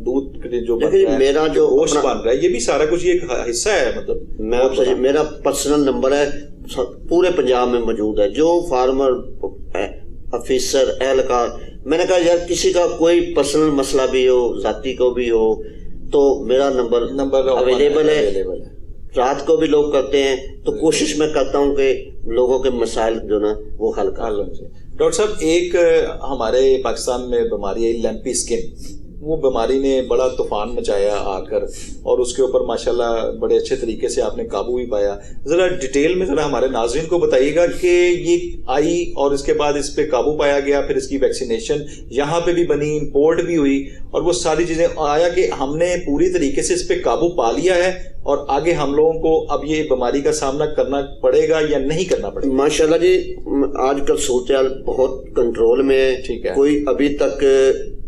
دودھ جو بن رہا ہے، میرا جو گوشت بن رہا ہے، یہ بھی سارا کچھ ایک حصہ ہے. مطلب میں آپ سے میرا پرسنل نمبر ہے، پورے پنجاب میں موجود ہے. جو فارمر آفیسر اہلکار، میں نے کہا یار کسی کا کوئی پرسنل مسئلہ بھی ہو، ذاتی کو بھی ہو، تو میرا نمبر اویلیبل ہے. رات کو بھی لوگ کرتے ہیں، تو کوشش میں کرتا ہوں کہ لوگوں کے مسائل جو نا وہ حل کر لوں. ڈاکٹر صاحب، ایک ہمارے پاکستان میں بیماری ہے لیمپی اسکن. وہ بیماری نے بڑا طوفان مچایا آ کر، اور اس کے اوپر ماشاءاللہ بڑے اچھے طریقے سے آپ نے قابو بھی پایا. ذرا ڈیٹیل میں ذرا ہمارے ناظرین کو بتائیے گا کہ یہ آئی اور اس کے بعد اس پہ قابو پایا گیا، پھر اس کی ویکسینیشن یہاں پہ بھی بنی، امپورٹ بھی ہوئی، اور وہ ساری چیزیں آیا کہ ہم نے پوری طریقے سے اس پہ قابو پا لیا ہے، اور آگے ہم لوگوں کو اب یہ بیماری کا سامنا کرنا پڑے گا یا نہیں کرنا پڑے گا؟ ماشاءاللہ جی، آج کل صورتحال بہت کنٹرول میں ہے. ٹھیک ہے. کوئی ابھی تک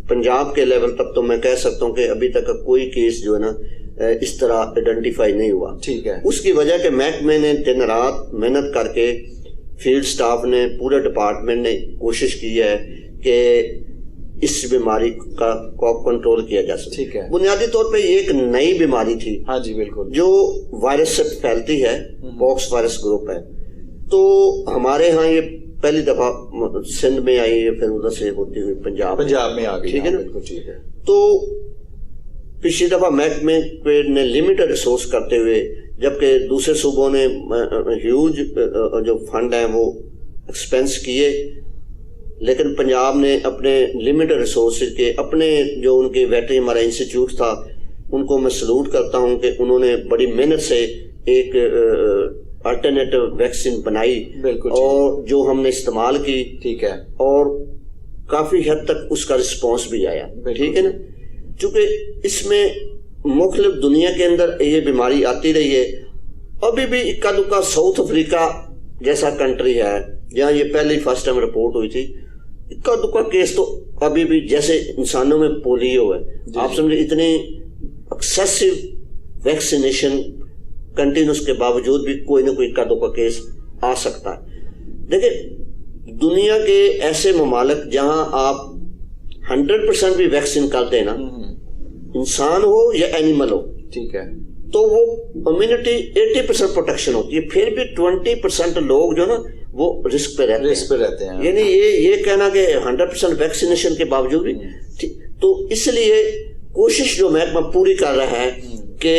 پنجاب کے لیول تک تو میں کہہ سکتا ہوں کہ ابھی تک کوئی کیس جو ہے نا اس طرح آئیڈینٹیفائی نہیں ہوا. ٹھیک ہے. اس کی وجہ کہ محکمے نے دن رات محنت کر کے، فیلڈ سٹاف نے، پورے ڈپارٹمنٹ نے کوشش کی ہے کہ اس بیماری کا کنٹرول کیا جا سکے. ٹھیک ہے. بنیادی طور پہ یہ ایک نئی بیماری تھی. ہاں جی بالکل. جو وائرس سے پھیلتی ہے، پوکس وائرس گروپ ہے. تو ہمارے ہاں یہ پہلی دفعہ سندھ میں آئی ہے، پھر ادھر سے ہوتی ہوئی پنجاب میں آ گئی. ٹھیک ہے نا. ٹھیک ہے. تو پچھلی دفعہ محکمے نے لمیٹڈ ریسورس کرتے ہوئے، جبکہ دوسرے صوبوں نے ہیوج جو فنڈ ہیں وہ ایکسپینس کیے، لیکن پنجاب نے اپنے لمیٹڈ ریسورسز کے، اپنے جو ان کے ویٹری ہمارا انسٹیٹیوٹ تھا ان کو میں سلوٹ کرتا ہوں کہ انہوں نے بڑی محنت سے ایک الٹرنیٹو ویکسین بنائی اور جو ہم نے استعمال کی، ٹھیک ہے، اور کافی حد تک اس کا رسپانس بھی آیا، ٹھیک ہے نا. چونکہ اس میں مختلف دنیا کے اندر یہ بیماری آتی رہی ہے. ابھی بھی اکا دکا ساؤتھ افریقہ جیسا کنٹری ہے جہاں یہ پہلی فرسٹ ٹائم رپورٹ ہوئی تھی، اکا دکا کیس تو ابھی بھی جیسے انسانوں میں پولیو ہے، آپ سمجھے اتنی ایکسیسو ویکسینیشن کنٹینیوس کے باوجود بھی کوئی نہ کوئی اکا دکا کیس آ سکتا ہے. دیکھیں دنیا کے ایسے ممالک جہاں آپ 100% بھی ویکسین کرتے ہیں نا، انسان ہو یا اینیمل ہو، ٹھیک ہے، تو وہ امیونٹی 80% پروٹیکشن ہوتی ہے، پھر بھی 20% لوگ جو نا وہ رسک پہ رہتے ہیں. یعنی یہ کہنا کہ 100% ویکسینیشن کے باوجود بھی، تو اس لیے کوشش جو محکمہ پوری کر رہا ہے کہ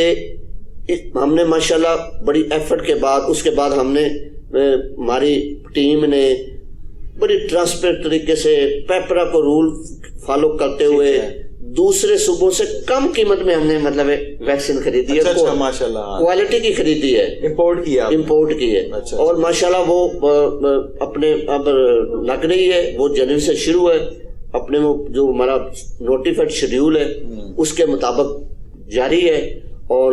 ہم نے ماشاءاللہ بڑی ایفرٹ کے بعد، اس کے بعد ہم نے ہماری ٹیم نے بڑی ٹرانسپیرنٹ طریقے سے پیپرا کو رول فالو کرتے ہوئے دوسرے صوبوں سے کم قیمت میں ہم نے مطلب ویکسین خریدی ہے، کوالٹی کی خریدی ہے، امپورٹ کی ہے، اور ماشاءاللہ وہ اپنے اب لگ رہی ہے، وہ جنوری سے شروع ہے، اپنے وہ جو ہمارا نوٹیفائڈ شیڈیول ہے اس کے مطابق جاری ہے. اور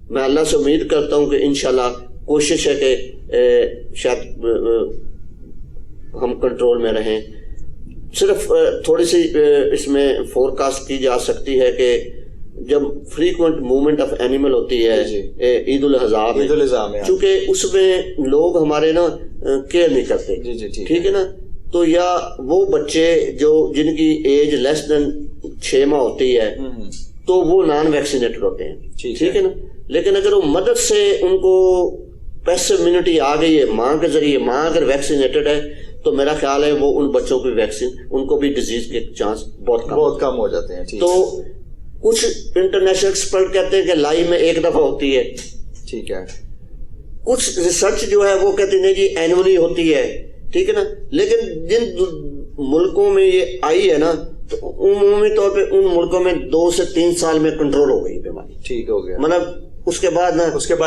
میں اللہ سے امید کرتا ہوں کہ انشاءاللہ کوشش ہے کہ شاید ہم کنٹرول میں رہیں. صرف تھوڑی سی اس میں فورکاسٹ کی جا سکتی ہے کہ جب فریکوینٹ موومنٹ آف اینیمل ہوتی ہے عید الاضحیٰ میں، چونکہ اس میں لوگ ہمارے نا کیئر نہیں کرتے، ٹھیک ہے نا، تو یا وہ بچے جو جن کی ایج لیس دین 6 ماہ ہوتی ہے تو وہ نان ویکسینیٹڈ ہوتے ہیں، ٹھیک ہے نا. لیکن اگر وہ مدد سے ان کو پیسو امیونٹی آ گئی ہے ماں کے ذریعے، ماں اگر ویکسینیٹڈ ہے تو میرا خیال ہے وہ ان بچوں کی ویکسین، ان کو بھی ڈیزیز کے چانس بہت کم ہو جاتے ہیں. تو کچھ انٹرنیشنل ایکسپرٹ کہتے ہیں کہ لائف میں ایک دفعہ ہوتی ہے، ٹھیک ہے، کچھ ریسرچ جو ہے وہ کہتے ہیں جی اینولی ہوتی ہے، ٹھیک ہے نا. لیکن جن ملکوں میں یہ آئی ہے نا تو عمومی طور پہ ان ملکوں میں 2 سے 3 سال میں کنٹرول ہو گئی بیماری، ٹھیک ہو گیا، مطلب اس کے بعد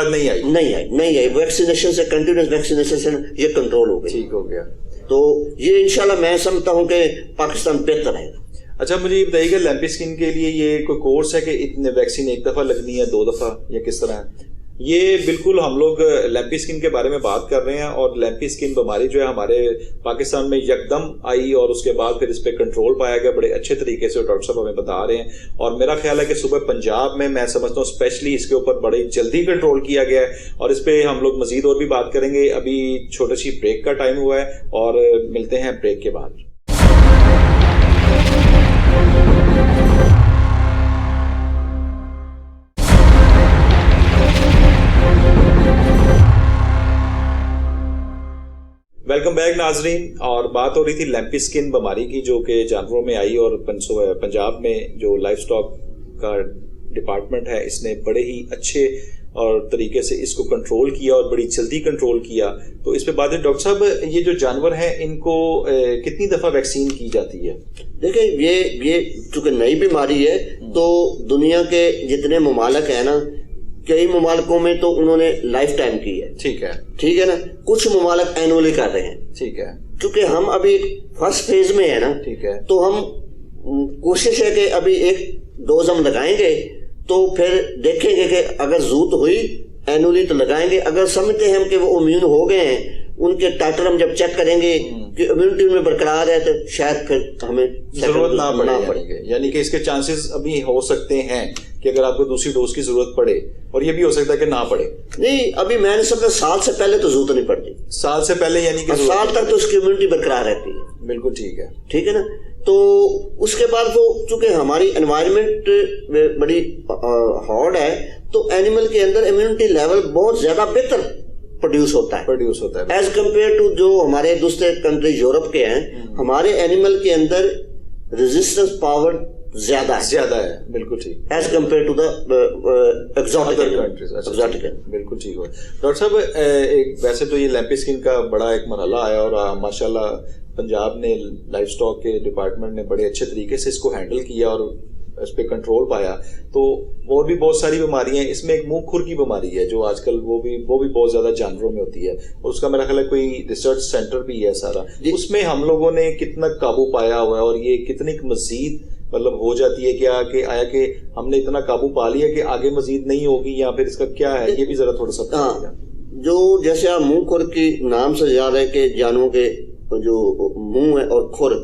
نہیں آئی ویکسینیشن سے، کنٹینیوس ویکسینیشن سے یہ کنٹرول ہو گئی، ٹھیک ہو گیا. تو یہ انشاءاللہ میں سمجھتا ہوں کہ پاکستان بہتر رہے گا. اچھا مجھے یہ بتائیے کہ لیمپی اسکن کے لیے یہ کوئی کورس ہے کہ اتنے ویکسین ایک دفعہ لگنی ہے 2 دفعہ یا کس طرح ہے؟ یہ بالکل ہم لوگ لیمپی اسکن کے بارے میں بات کر رہے ہیں، اور لیمپی اسکن بیماری جو ہے ہمارے پاکستان میں یکدم آئی اور اس کے بعد پھر اس پہ کنٹرول پایا گیا بڑے اچھے طریقے سے، ڈاکٹر صاحب ہمیں بتا رہے ہیں. اور میرا خیال ہے کہ صوبہ پنجاب میں سمجھتا ہوں اسپیشلی اس کے اوپر بڑی جلدی کنٹرول کیا گیا ہے، اور اس پہ ہم لوگ مزید اور بھی بات کریں گے. ابھی چھوٹی سی بریک کا ٹائم ہوا ہے اور ملتے ہیں بریک کے بعد. ویلکم بیک ناظرین. اور بات ہو رہی تھی لیمپی اسکن بیماری کی جو کہ جانوروں میں آئی، اور پنجاب میں جو لائف سٹاک کا ڈپارٹمنٹ ہے اس نے بڑے ہی اچھے اور طریقے سے اس کو کنٹرول کیا اور بڑی جلدی کنٹرول کیا. تو اس پہ بات ہے ڈاکٹر صاحب، یہ جو جانور ہیں ان کو کتنی دفعہ ویکسین کی جاتی ہے؟ دیکھیں یہ چونکہ نئی بیماری ہے تو دنیا کے جتنے ممالک ہیں نا، کئی ممالکوں میں تو انہوں نے لائف ٹائم کی ہے، ٹھیک ہے نا، کچھ ممالک اینولی کر رہے ہیں، ٹھیک ہے. کیونکہ ہم ابھی فرسٹ فیز میں ہیں نا، ٹھیک ہے، تو ہم کوشش ہے کہ ابھی ایک ڈوز ہم لگائیں گے تو پھر دیکھیں گے کہ اگر ضرورت ہوئی اینولی تو لگائیں گے. اگر سمجھتے ہیں ہم کہ وہ امیون ہو گئے ہیں، ان کے ٹائٹر ہم جب چیک کریں گے کہ امیونٹی میں برقرار ہے تو شاید پھر ہمیں ضرورت نہ پڑے گی. یعنی کہ اس کے چانسز ابھی ہو سکتے ہیں کہ اگر آپ کو دوسری ڈوز کی ضرورت پڑے، اور یہ بھی ہو سکتا ہے کہ نہ پڑے. نہیں، ابھی میں نے سمجھا سال سے پہلے تو ضرورت نہیں پڑتی. سال سے پہلے یعنی کہ سال تک تو اس کی امیونٹی برقرار رہتی ہے. بالکل ٹھیک ہے نا. تو اس کے بعد وہ چونکہ ہماری انوائرمنٹ بڑی ہارڈ ہے تو اینیمل کے اندر امیونٹی لیول بہت زیادہ بہتر پروڈیوس ہوتا ہے ایز کمپیئر ٹو جو ہمارے دوسرے کنٹری یورپ کے ہیں. ہمارے اینیمل کے اندر ریزسٹنس پاور زیادہ ہے. بالکل ٹھیک as compare to the exotic countries. بالکل ٹھیک ہو. ڈاکٹر صاحب ویسے تو یہ لیمپی اسکن کا بڑا ایک مرحلہ آیا اور ماشاءاللہ پنجاب نے لائف سٹاک کے ڈپارٹمنٹ نے بڑے اچھے طریقے سے اس کو ہینڈل کیا اور اس پہ کنٹرول پایا تو اور بھی بہت ساری بیماریاں ہیں. اس میں ایک منہ کھر کی بیماری ہے جو آج کل وہ بھی بہت زیادہ جانوروں میں ہوتی ہے, اور اس کا میرا خیال ہے کوئی ریسرچ سینٹر بھی ہے سارا. اس میں ہم لوگوں نے کتنا قابو پایا ہوا ہے, اور یہ کتنی مزید مطلب ہو جاتی ہے کیا کہ آیا کہ ہم نے اتنا قابو پا لیا کہ آگے مزید نہیں ہوگی, یا پھر اس کا کیا ہے, یہ بھی ذرا تھوڑا سا بتائیے گا. جو جیسے آپ منہ کھر کی نام سے یاد ہے کہ جانوروں کے جو منہ ہے اور کھر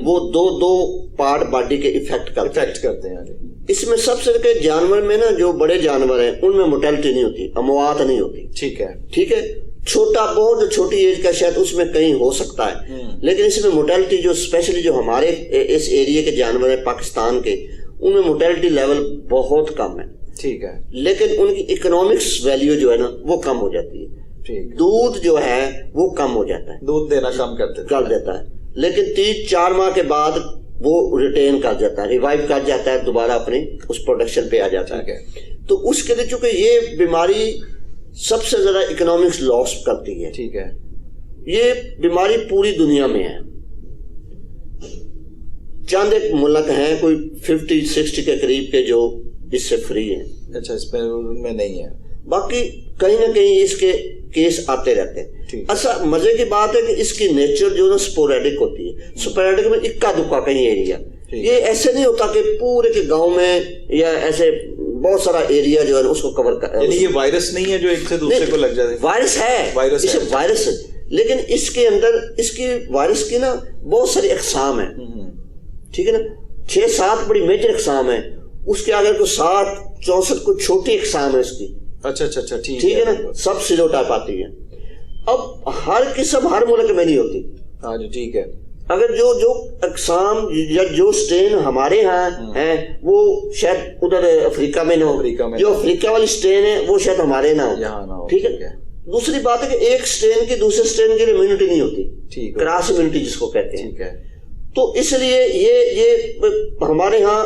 وہ دو پارٹ باڈی کے افیکٹ کرتے ہیں. اس میں سب سے کہ جانور میں نا جو بڑے جانور ہیں ان میں موٹیلٹی نہیں ہوتی, اموات نہیں ہوتی. ٹھیک ہے, چھوٹا بہت چھوٹی ایج کا شاید اس میں کہیں ہو سکتا ہے, لیکن اس میں موٹیلٹی جو اسپیشلی جو ہمارے اس ایریے کے جانور ہیں پاکستان کے, ان میں موٹیلٹی لیول بہت کم ہے. ٹھیک ہے, لیکن ان کی اکنامکس ویلیو جو ہے نا وہ کم ہو جاتی ہے. دودھ جو ہے وہ کم ہو جاتا ہے, دودھ دینا کم کر دیتا ہے, لیکن 3-4 ماہ کے بعد وہ ریٹین کر جاتا ہے, ریوائیو کر جاتا ہے, دوبارہ اپنی اس پروڈکشن پہ آ جاتا ہے. تو اس کے لیے چونکہ یہ بیماری سب سے زیادہ اکنامکس لاس کرتی ہے. ٹھیک ہے, یہ بیماری پوری دنیا میں ہے. چند ایک ملک ہیں کوئی 50-60 کے قریب کے جو اس سے فری ہیں. اچھا, اس میں نہیں ہے, باقی کہیں نہ کہیں اس کے کیس آتے رہتے ہیں. اچھا مزے کی بات ہے کہ اس کی نیچر جو ہے سپوریڈک ہوتی ہے. سپوریڈک میں اکا دکا کہیں ایریا, یہ ایسے نہیں ہوتا کہ پورے کے گاؤں میں یا ایسے بہت سارا ایریا جو ہے اس کو کور کر. یعنی یہ وائرس نہیں ہے جو ایک سے دوسرے کو لگ جاتا ہے. وائرس ہے, اسے وائرس ہے, لیکن اس کے اندر اس کی وائرس کی نا بہت ساری اقسام ہیں. ٹھیک ہے نا, 6-7 بڑی میجر اقسام ہیں, اس کے آگے کو 60-64 کو چھوٹی اقسام ہے اس کی. اچھا ٹھیک ہے نا, سب سیرو ٹائپ آتی ہے. اب ہر قسم ہر ملک میں نہیں ہوتی. ہاں جی, ٹھیک ہے. اگر جو اقسام یا جو سٹین ہمارے ہاں ہیں وہ شاید ادھر افریقہ میں نہ ہو, جو افریقہ والی سٹین ہے وہ شاید ہمارے نہ ہو. ٹھیک ہے, دوسری بات ہے کہ ایک سٹین کی دوسرے سٹین کے لیے امیونٹی نہیں ہوتی, کراس امیونٹی جس کو کہتے ہیں. تو اس لیے یہ ہمارے ہاں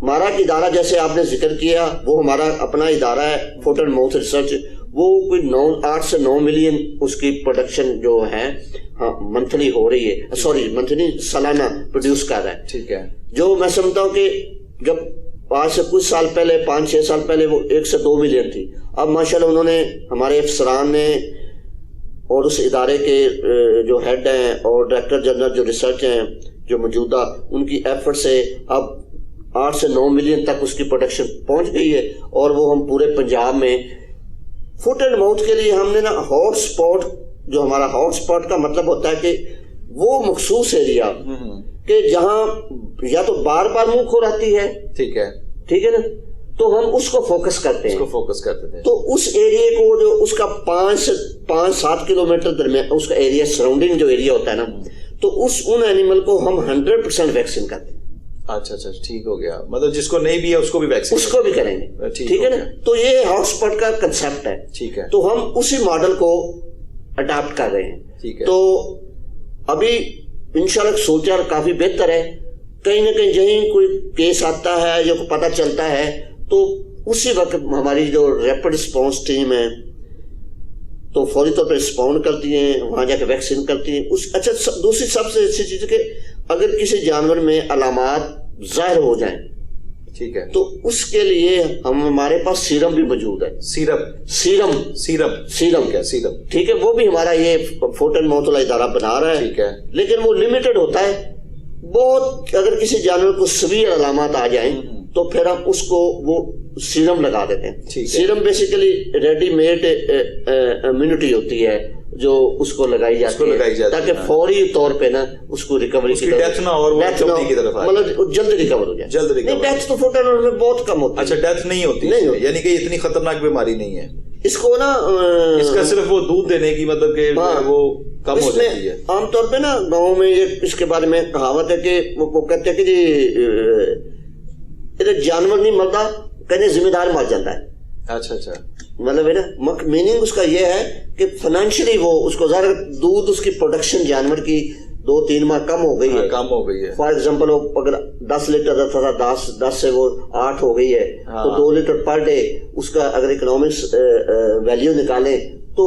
ہمارا ادارہ جیسے آپ نے ذکر کیا وہ ہمارا اپنا ادارہ ہے فوٹ اینڈ ماؤتھ ریسرچ, وہ کوئی 8 سے 9 ملین اس کی پروڈکشن جو ہے منتھلی ہو رہی ہے, سوری منتھلی سالانہ پروڈیوس کر رہا ہے. ٹھیک ہے, جو میں سمجھتا ہوں کہ جب آج سے کچھ سال پہلے 5-6 سال پہلے وہ 1 سے 2 ملین تھی. اب ماشاءاللہ انہوں نے ہمارے افسران نے اور اس ادارے کے جو ہیڈ ہیں اور ڈائریکٹر جنرل جو ریسرچ ہیں جو موجودہ, ان کی ایفرٹ سے اب 8 سے 9 ملین تک اس کی پروڈکشن پہنچ گئی ہے. اور وہ ہم پورے پنجاب میں فوٹ اینڈ ماؤتھ کے لیے ہم نے نا ہاٹ سپاٹ, جو ہمارا ہاٹ سپاٹ کا مطلب ہوتا ہے کہ وہ مخصوص ایریا کہ جہاں یا تو بار بار منہ کھو رہتی ہے. ٹھیک ہے نا, تو ہم اس کو فوکس کرتے ہیں. تو اس ایریے کو جو اس کا 5 سے 7 کلومیٹر درمیان اس کا ایریا سراؤنڈنگ جو ایریا ہوتا ہے نا, تو ان اینیمل کو ہم 100% ویکسین کرتے ہیں. اچھا, ٹھیک ہو گیا, مطلب جس کو نہیں بھی ہے اس کو بھی ویکسین, اس کو بھی کریں گے. ٹھیک ہے نا, تو یہ ہاٹ سپاٹ کا کنسپٹ ہے. ٹھیک ہے, تو ہم اسی ماڈل کو اڈاپٹ کر رہے ہیں. ٹھیک ہے, تو ابھی انشاءاللہ سوچا کافی بہتر ہے. کہیں نہ کہیں جہیں کوئی کیس آتا ہے یا کوئی پتہ چلتا ہے تو اسی وقت ہماری جو ریپڈ رسپانس ٹیم ہے تو فوری طور پہ رسپونڈ کرتی ہیں, وہاں جا کے ویکسین کرتی ہیں. اچھا, دوسری سب سے اچھی چیز ہے کہ اگر کسی جانور میں علامات ظاہر ہو جائیں, ٹھیک ہے, تو اس کے لیے ہمارے پاس سیرم بھی موجود ہے. سیرم کیا ٹھیک ہے, وہ بھی ہمارا یہ فوٹ اینڈ ماؤتھ والا ادارہ بنا رہا ہے. ٹھیک ہے, لیکن وہ لمیٹڈ ہوتا ہے بہت. اگر کسی جانور کو سویر علامات آ جائیں تو پھر ہم اس کو وہ سیرم لگا دیتے ہیں. Serum basically ready made immunity ہوتی ہے جو اس کو لگائی جاتی ہے تاکہ فوری طور پہ نا اس کو ریکوری کی ڈیتھ نہ ہو, مطلب جلد ریکور ہو جائے. نہیں, ڈیتھ تو فوٹ اینڈ ماؤتھ میں بہت کم ہوتی ہے. اچھا, ڈیتھ نہیں ہوتی, یعنی کہ اتنی خطرناک بیماری نہیں ہے اس کو نا. اس کا صرف وہ دودھ دینے کی مطلب کہ وہ کم ہو جاتی ہے. عام طور پہ نا گاؤں میں یہ اس کے بارے میں کہاوت ہے کہ وہ کہتے ہیں کہ جی جانور نہیں مرتا, کہنے ذمہ دار مر جاتا ہے. اچھا, مطلب ہے نا میننگ اس کا یہ ہے کہ فائنینشلی وہ اس کو ظاہر دودھ اس کی پروڈکشن جانور کی 2-3 ماہ کم ہو گئی ہے. فار ایگزامپل وہ اگر 10 لیٹر تھا 10 سے وہ 8 ہو گئی ہے تو 2 لیٹر پر ڈے اس کا اگر اکنامکس ویلیو نکالیں تو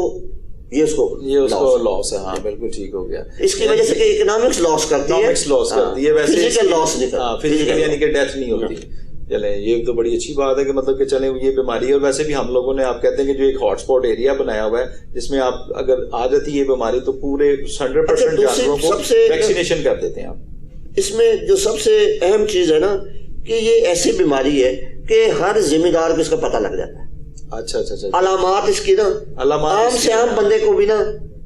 یہ اس کو لاس ہے. ہاں بالکل ٹھیک ہو گیا. اس کی وجہ سے کہ اکنامکس لاس کرتی ہے ویسے فزیکل لاس نہیں کرتی, فزیکل یعنی کہ ڈیتھ نہیں ہوتی. چلیں یہ تو بڑی اچھی بات ہے کہ مطلب کہ چلیں یہ بیماری ہے. اور ویسے بھی ہم لوگوں نے آپ کہتے ہیں کہ جو ایک ہاٹ اسپاٹ ایریا بنایا ہوا ہے جس میں آپ اگر آ جاتی ہے یہ بیماری تو پورے 100% جانوروں کو ویکسینیشن کر دیتے ہیں آپ. اس میں جو سب سے اہم چیز ہے نا کہ یہ ایسی بیماری ہے کہ ہر ذمہ دار کو اس کا پتہ لگ جاتا ہے. اچھا اچھا اچھا. علامات اس کی نا عام سے عام بندے کو بھی نا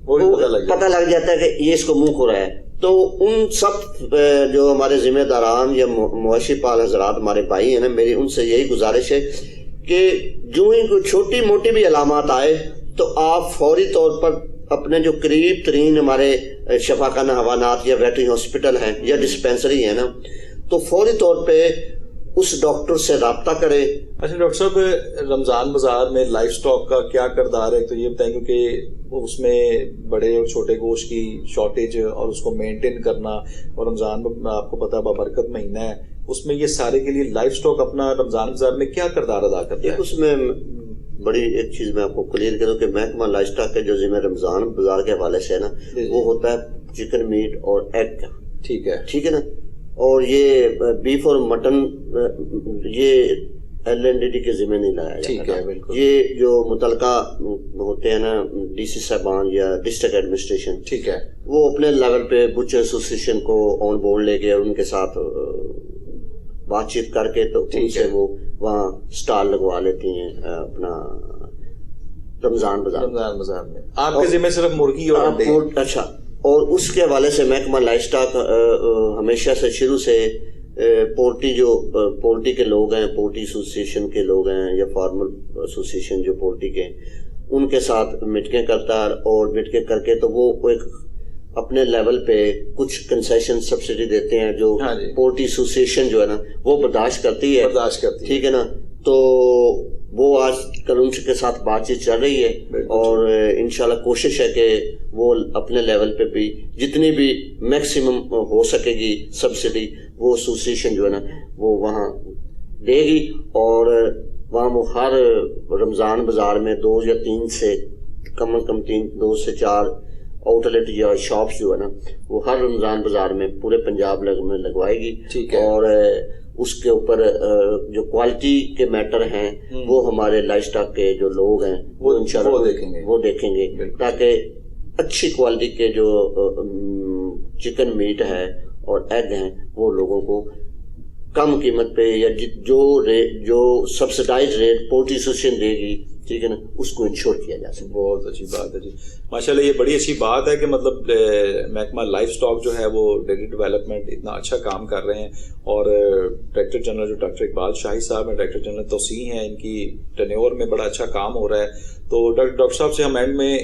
پتہ لگ جاتا ہے کہ یہ اس کو منہ کھو رہا ہے. تو ان سب جو ہمارے ذمہ داران یا مویشی پال حضرات ہمارے بھائی ہیں نا, میری ان سے یہی گزارش ہے کہ جو ہی کوئی چھوٹی موٹی بھی علامات آئے تو آپ فوری طور پر اپنے جو قریب ترین ہمارے شفاخانہ حیوانات یا ویٹری ہاسپٹل ہیں یا ڈسپینسری ہیں نا, تو فوری طور پہ اس ڈاکٹر سے رابطہ کریں. اچھا ڈاکٹر صاحب, رمضان بازار میں لائف سٹاک کا کیا کردار ہے؟ تو یہ بتائیں کیونکہ اس میں بڑے اور چھوٹے گوشت کی شارٹیج اور اس کو مینٹین کرنا, اور رمضان آپ کو پتہ بابرکت مہینہ ہے, اس میں یہ سارے کے لیے لائف سٹاک اپنا رمضان بازار میں کیا کردار ادا کرتا ہے؟ اس میں بڑی ایک چیز میں آپ کو کلیئر کروں کہ محکمہ لائف سٹاک کے جو ذمہ رمضان بازار کے حوالے سے ہے نا وہ ہوتا ہے چکن میٹ اور ایگ کا. ٹھیک ہے نا. اور یہ بیف اور مٹن یہ LNDD کے ذمہ نہیں لایا جاتا. یہ جو متعلقہ ہوتے ہیں نا DC صاحبان یا ڈسٹرکٹ ایڈمنسٹریشن, ٹھیک ہے, وہ اپنے لیول پہ بچر ایسوسیشن کو آن بورڈ لے کے ان کے ساتھ بات چیت کر کے تو ان سے وہ وہاں سٹال لگوا لیتی ہیں اپنا رمضان بازار میں. آپ کے ذمہ صرف مرغی اور انڈے. اچھا. اور اس کے حوالے سے محکمہ لائف سٹاک ہمیشہ سے شروع سے پولٹری کے لوگ ہیں, پولٹری ایسوسیشن کے لوگ ہیں یا فارمر ایسوسیشن جو پولٹری کے, ان کے ساتھ میٹنگیں کرتا ہے. اور میٹنگیں کر کے تو وہ ایک اپنے لیول پہ کچھ کنسیشن سبسڈی دیتے ہیں جو پولٹری ایسوسیشن جو ہے نا وہ برداشت کرتی ہے. ٹھیک ہے نا. تو وہ آج کل ان کے ساتھ بات چیت چل رہی ہے اور انشاءاللہ کوشش ہے کہ وہ اپنے لیول پہ بھی جتنی بھی میکسیمم ہو سکے گی سبسڈی وہ ایسوسیشن جو ہے نا وہ وہاں دے گی. اور وہاں وہ ہر رمضان بازار میں 2 یا 3 سے کم از کم 2 سے 4 آؤٹ لیٹ یا شاپس جو ہے نا وہ ہر رمضان بازار میں پورے پنجاب میں لگوائے گی. اور اس کے اوپر جو کوالٹی کے میٹر ہیں وہ ہمارے لائف سٹاک کے جو لوگ ہیں وہ انشاءاللہ وہ دیکھیں گے تاکہ اچھی کوالٹی کے جو چکن میٹ ہے اور ایگ ہیں وہ لوگوں کو کم قیمت پہ یا جو subsidise rate poultry association they گی, ٹھیک ہے نا, اس کو انشور کیا جا سکے. بہت اچھی بات ہے جی, ماشاءاللہ. یہ بڑی اچھی بات ہے کہ مطلب محکمہ لائف سٹاک جو ہے وہ ڈیری ڈیولپمنٹ اتنا اچھا کام کر رہے ہیں. اور ڈائریکٹر جنرل جو ڈاکٹر اقبال شاہی صاحب ہیں, ڈائریکٹر جنرل توسیع ہیں, ان کی ٹینیور میں بڑا اچھا کام ہو رہا ہے. تو ڈاکٹر صاحب سے ہم اینڈ میں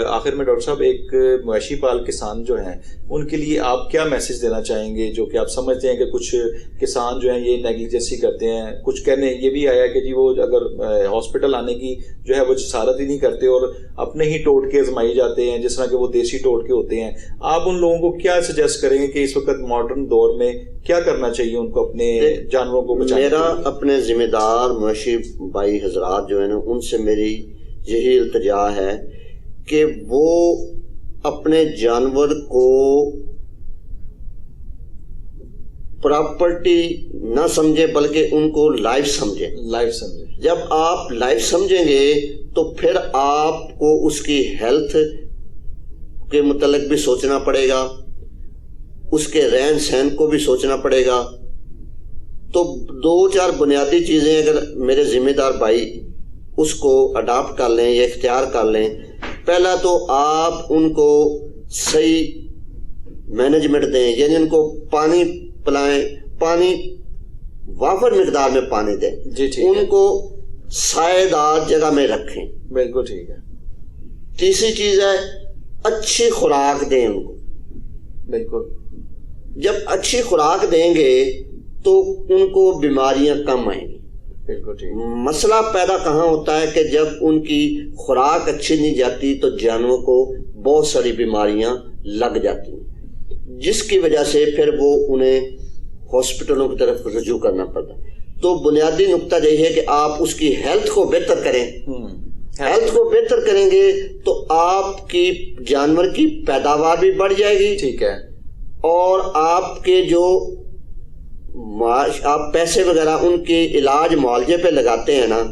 آخر میں ڈاکٹر صاحب ایک مویشی پال کسان جو ہیں ان کے لیے آپ کیا میسج دینا چاہیں گے, جو کہ آپ سمجھتے ہیں کہ کچھ کسان جو ہیں یہ نیگلیجنسی کرتے ہیں, کچھ کہنے یہ بھی آیا کہ جی وہ اگر ہاسپٹل آنے کی جو ہے وہ جسارت ہی نہیں کرتے اور اپنے ہی ٹوٹکے آزمائی جاتے ہیں جس طرح کہ وہ دیسی ٹوٹکے ہوتے ہیں. آپ ان لوگوں کو کیا سجیسٹ کریں گے کہ اس وقت ماڈرن دور میں کیا کرنا چاہیے ان کو اپنے جانوروں کو بچانے؟ میرا اپنے ذمہ دار مویشی بھائی حضرات جو ہے نا ان سے میری یہی التجا ہے کہ وہ اپنے جانور کو پراپرٹی نہ سمجھے بلکہ ان کو لائف سمجھے. جب آپ لائف سمجھیں گے تو پھر آپ کو اس کی ہیلتھ کے متعلق بھی سوچنا پڑے گا, اس کے رہن سہن کو بھی سوچنا پڑے گا. تو 2-4 بنیادی چیزیں اگر میرے ذمہ دار بھائی اس کو اڈاپٹ کر لیں یا اختیار کر لیں. پہلا تو آپ ان کو صحیح مینجمنٹ دیں, یعنی ان کو پانی پلائیں, پانی وافر مقدار میں پانی دیں, ان کو سائے دار جگہ میں رکھیں. بالکل ٹھیک ہے. تیسری چیز ہے اچھی خوراک دیں ان کو. بالکل. جب اچھی خوراک دیں گے تو ان کو بیماریاں کم آئیں گی. مسئلہ پیدا کہاں ہوتا ہے کہ جب ان کی خوراک اچھی نہیں جاتی تو جانوروں کو بہت ساری بیماریاں لگ جاتی ہیں جس کی وجہ سے پھر وہ انہیں ہاسپٹلوں کی طرف رجوع کرنا پڑتا ہے. تو بنیادی نقطہ یہی ہے کہ آپ اس کی ہیلتھ کو بہتر کریں, ہیلتھ کو بہتر کریں گے تو آپ کی جانور کی پیداوار بھی بڑھ جائے گی. ٹھیک ہے. اور آپ کے جو آپ پیسے وغیرہ ان کے علاج معالجے پہ لگاتے ہیں نا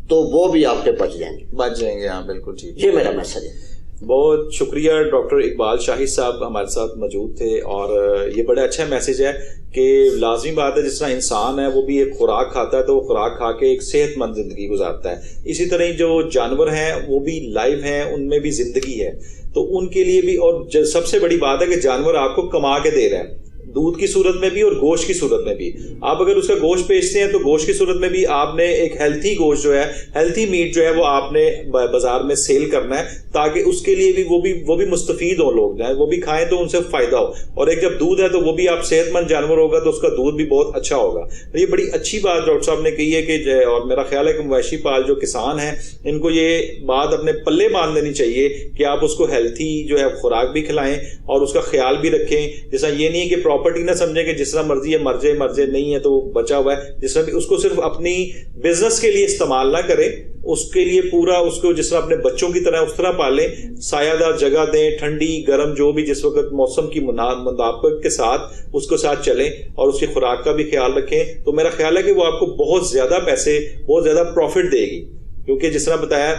تو وہ بھی آپ کے بچ جائیں گے. ہاں بالکل ٹھیک. یہ میرا میسج ہے. بہت شکریہ ڈاکٹر اقبال شاہد صاحب ہمارے ساتھ موجود تھے, اور یہ بڑا اچھا میسج ہے کہ لازمی بات ہے جس طرح انسان ہے وہ بھی ایک خوراک کھاتا ہے تو وہ خوراک کھا کے ایک صحت مند زندگی گزارتا ہے, اسی طرح جو جانور ہیں وہ بھی لائیو ہیں, ان میں بھی زندگی ہے, تو ان کے لیے بھی. اور سب سے بڑی بات ہے کہ جانور آپ کو کما کے دے رہے ہیں, دودھ کی صورت میں بھی اور گوشت کی صورت میں بھی. آپ اگر اس کا گوشت بیچتے ہیں تو گوشت کی صورت میں بھی آپ نے ایک ہیلتھی گوشت جو ہے, ہیلتھی میٹ جو ہے وہ آپ نے بازار میں سیل کرنا ہے تاکہ اس کے لیے بھی وہ بھی مستفید ہوں, لوگ جائیں وہ بھی کھائیں تو ان سے فائدہ ہو. اور ایک جب دودھ ہے تو وہ بھی آپ صحت مند جانور ہوگا تو اس کا دودھ بھی بہت اچھا ہوگا. یہ بڑی اچھی بات ڈاکٹر صاحب نے کہی ہے کہ, اور میرا خیال ہے کہ مویشی پال جو کسان ہیں ان کو یہ بات اپنے پلے باندھ دینی چاہیے کہ آپ اس کو ہیلتھی جو ہے خوراک بھی کھلائیں اور اس کا خیال بھی رکھیں. جیسا یہ نہیں کہ پراپرٹی نہ سمجھیں کہ جس طرح مرضی ہے مر جائے نہیں ہے تو بچا ہوا ہے, جس طرح بھی اس کو صرف اپنی بزنس کے لیے استعمال نہ کریں, اس کے لیے پورا اس کو جس طرح اپنے بچوں کی طرح اس طرح پالیں, سایہ دار جگہ دیں, ٹھنڈی گرم جو بھی جس وقت موسم کی مطابقت کے ساتھ اس کو ساتھ چلیں اور اس کی خوراک کا بھی خیال رکھیں. تو میرا خیال ہے کہ وہ آپ کو بہت زیادہ پیسے, بہت زیادہ پروفٹ دے گی, کیونکہ جس طرح بتایا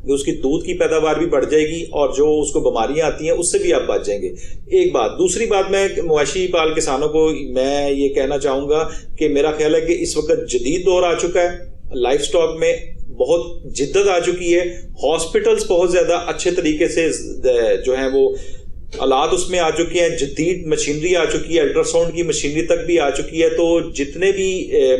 کہ اس کی دودھ کی پیداوار بھی بڑھ جائے گی اور جو اس کو بیماریاں آتی ہیں اس سے بھی آپ بچ جائیں گے. ایک بات. دوسری بات میں مویشی پال کسانوں کو میں یہ کہنا چاہوں گا کہ میرا خیال ہے کہ اس وقت جدید دور آ چکا ہے, لائف سٹاک میں بہت جدت آ چکی ہے, ہاسپٹلز بہت زیادہ اچھے طریقے سے جو ہیں وہ آلات اس میں آ چکی ہیں, جدید مشینری آ چکی ہے, الٹرا ساؤنڈ کی مشینری تک بھی آ چکی ہے. تو جتنے بھی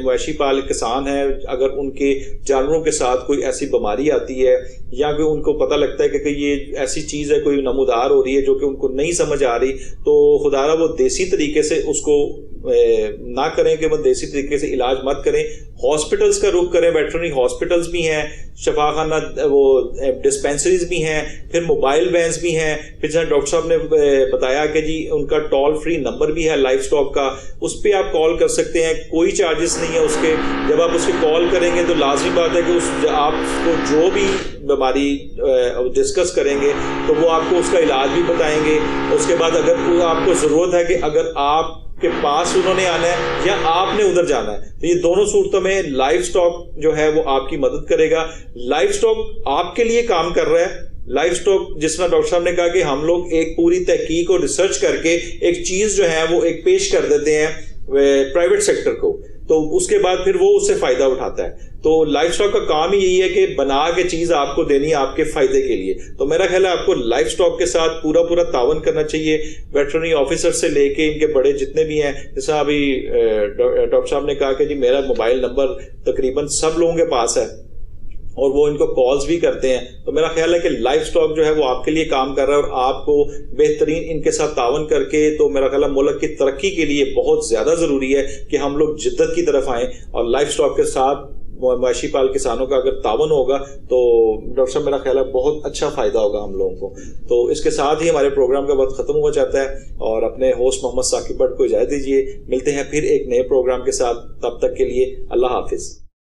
مویشی پال کسان ہیں اگر ان کے جانوروں کے ساتھ کوئی ایسی بیماری آتی ہے یا کہ ان کو پتہ لگتا ہے کہ یہ ایسی چیز ہے کوئی نمودار ہو رہی ہے جو کہ ان کو نہیں سمجھ آ رہی, تو خدا را وہ دیسی طریقے سے اس کو نہ کریں کہ وہ دیسی طریقے سے علاج مت کریں, ہاسپٹلز کا رخ کریں. ویٹرنری ہاسپٹلز بھی ہیں, شفا خانہ وہ ڈسپینسریز بھی ہیں, پھر موبائل وینز بھی ہیں, پھر جہاں ڈاکٹر صاحب نے بتایا کہ جی ان کا ٹول فری نمبر بھی ہے لائف سٹاک کا, اس پہ آپ کال کر سکتے ہیں, کوئی چارجز نہیں ہے اس کے. جب آپ اس کی کال کریں گے تو لازمی بات ہے کہ آپ کو جو بھی بیماری ڈسکس کریں گے تو وہ آپ کو اس کا علاج بھی بتائیں گے. اس کے بعد اگر آپ کو ضرورت ہے کہ اگر آپ کے پاس انہوں نے آنا ہے یا آپ نے ادھر جانا ہے تو یہ دونوں صورتوں میں لائف سٹاک جو ہے وہ آپ کی مدد کرے گا. لائف سٹاک آپ کے لیے کام کر رہا ہے. لائف سٹاک جس طرح ڈاکٹر صاحب نے کہا کہ ہم لوگ ایک پوری تحقیق اور ریسرچ کر کے ایک چیز جو ہے وہ ایک پیش کر دیتے ہیں پرائیویٹ سیکٹر کو, تو اس کے بعد پھر وہ اس سے فائدہ اٹھاتا ہے. تو لائف سٹاک کا کام ہی یہی ہے کہ بنا کے چیز آپ کو دینی ہے آپ کے فائدے کے لیے. تو میرا خیال ہے آپ کو لائف سٹاک کے ساتھ پورا تعاون کرنا چاہیے, ویٹرنری آفیسر سے لے کے ان کے بڑے جتنے بھی ہیں. جیسا ابھی ڈاکٹر صاحب نے کہا کہ جی میرا موبائل نمبر تقریباً سب لوگوں کے پاس ہے اور وہ ان کو کالز بھی کرتے ہیں. تو میرا خیال ہے کہ لائف سٹاک جو ہے وہ آپ کے لیے کام کر رہا ہے اور آپ کو بہترین ان کے ساتھ تعاون کر کے, تو میرا خیال ہے ملک کی ترقی کے لیے بہت زیادہ ضروری ہے کہ ہم لوگ جدت کی طرف آئیں, اور لائف سٹاک کے ساتھ مویشی پال کسانوں کا اگر تعاون ہوگا تو ڈاکٹر صاحب میرا خیال ہے بہت اچھا فائدہ ہوگا ہم لوگوں کو. تو اس کے ساتھ ہی ہمارے پروگرام کا وقت ختم ہو جاتا ہے اور اپنے ہوسٹ محمد ثاقب بٹ کو اجازت دیجیے. ملتے ہیں پھر ایک نئے پروگرام کے ساتھ, تب تک کے لیے اللہ حافظ.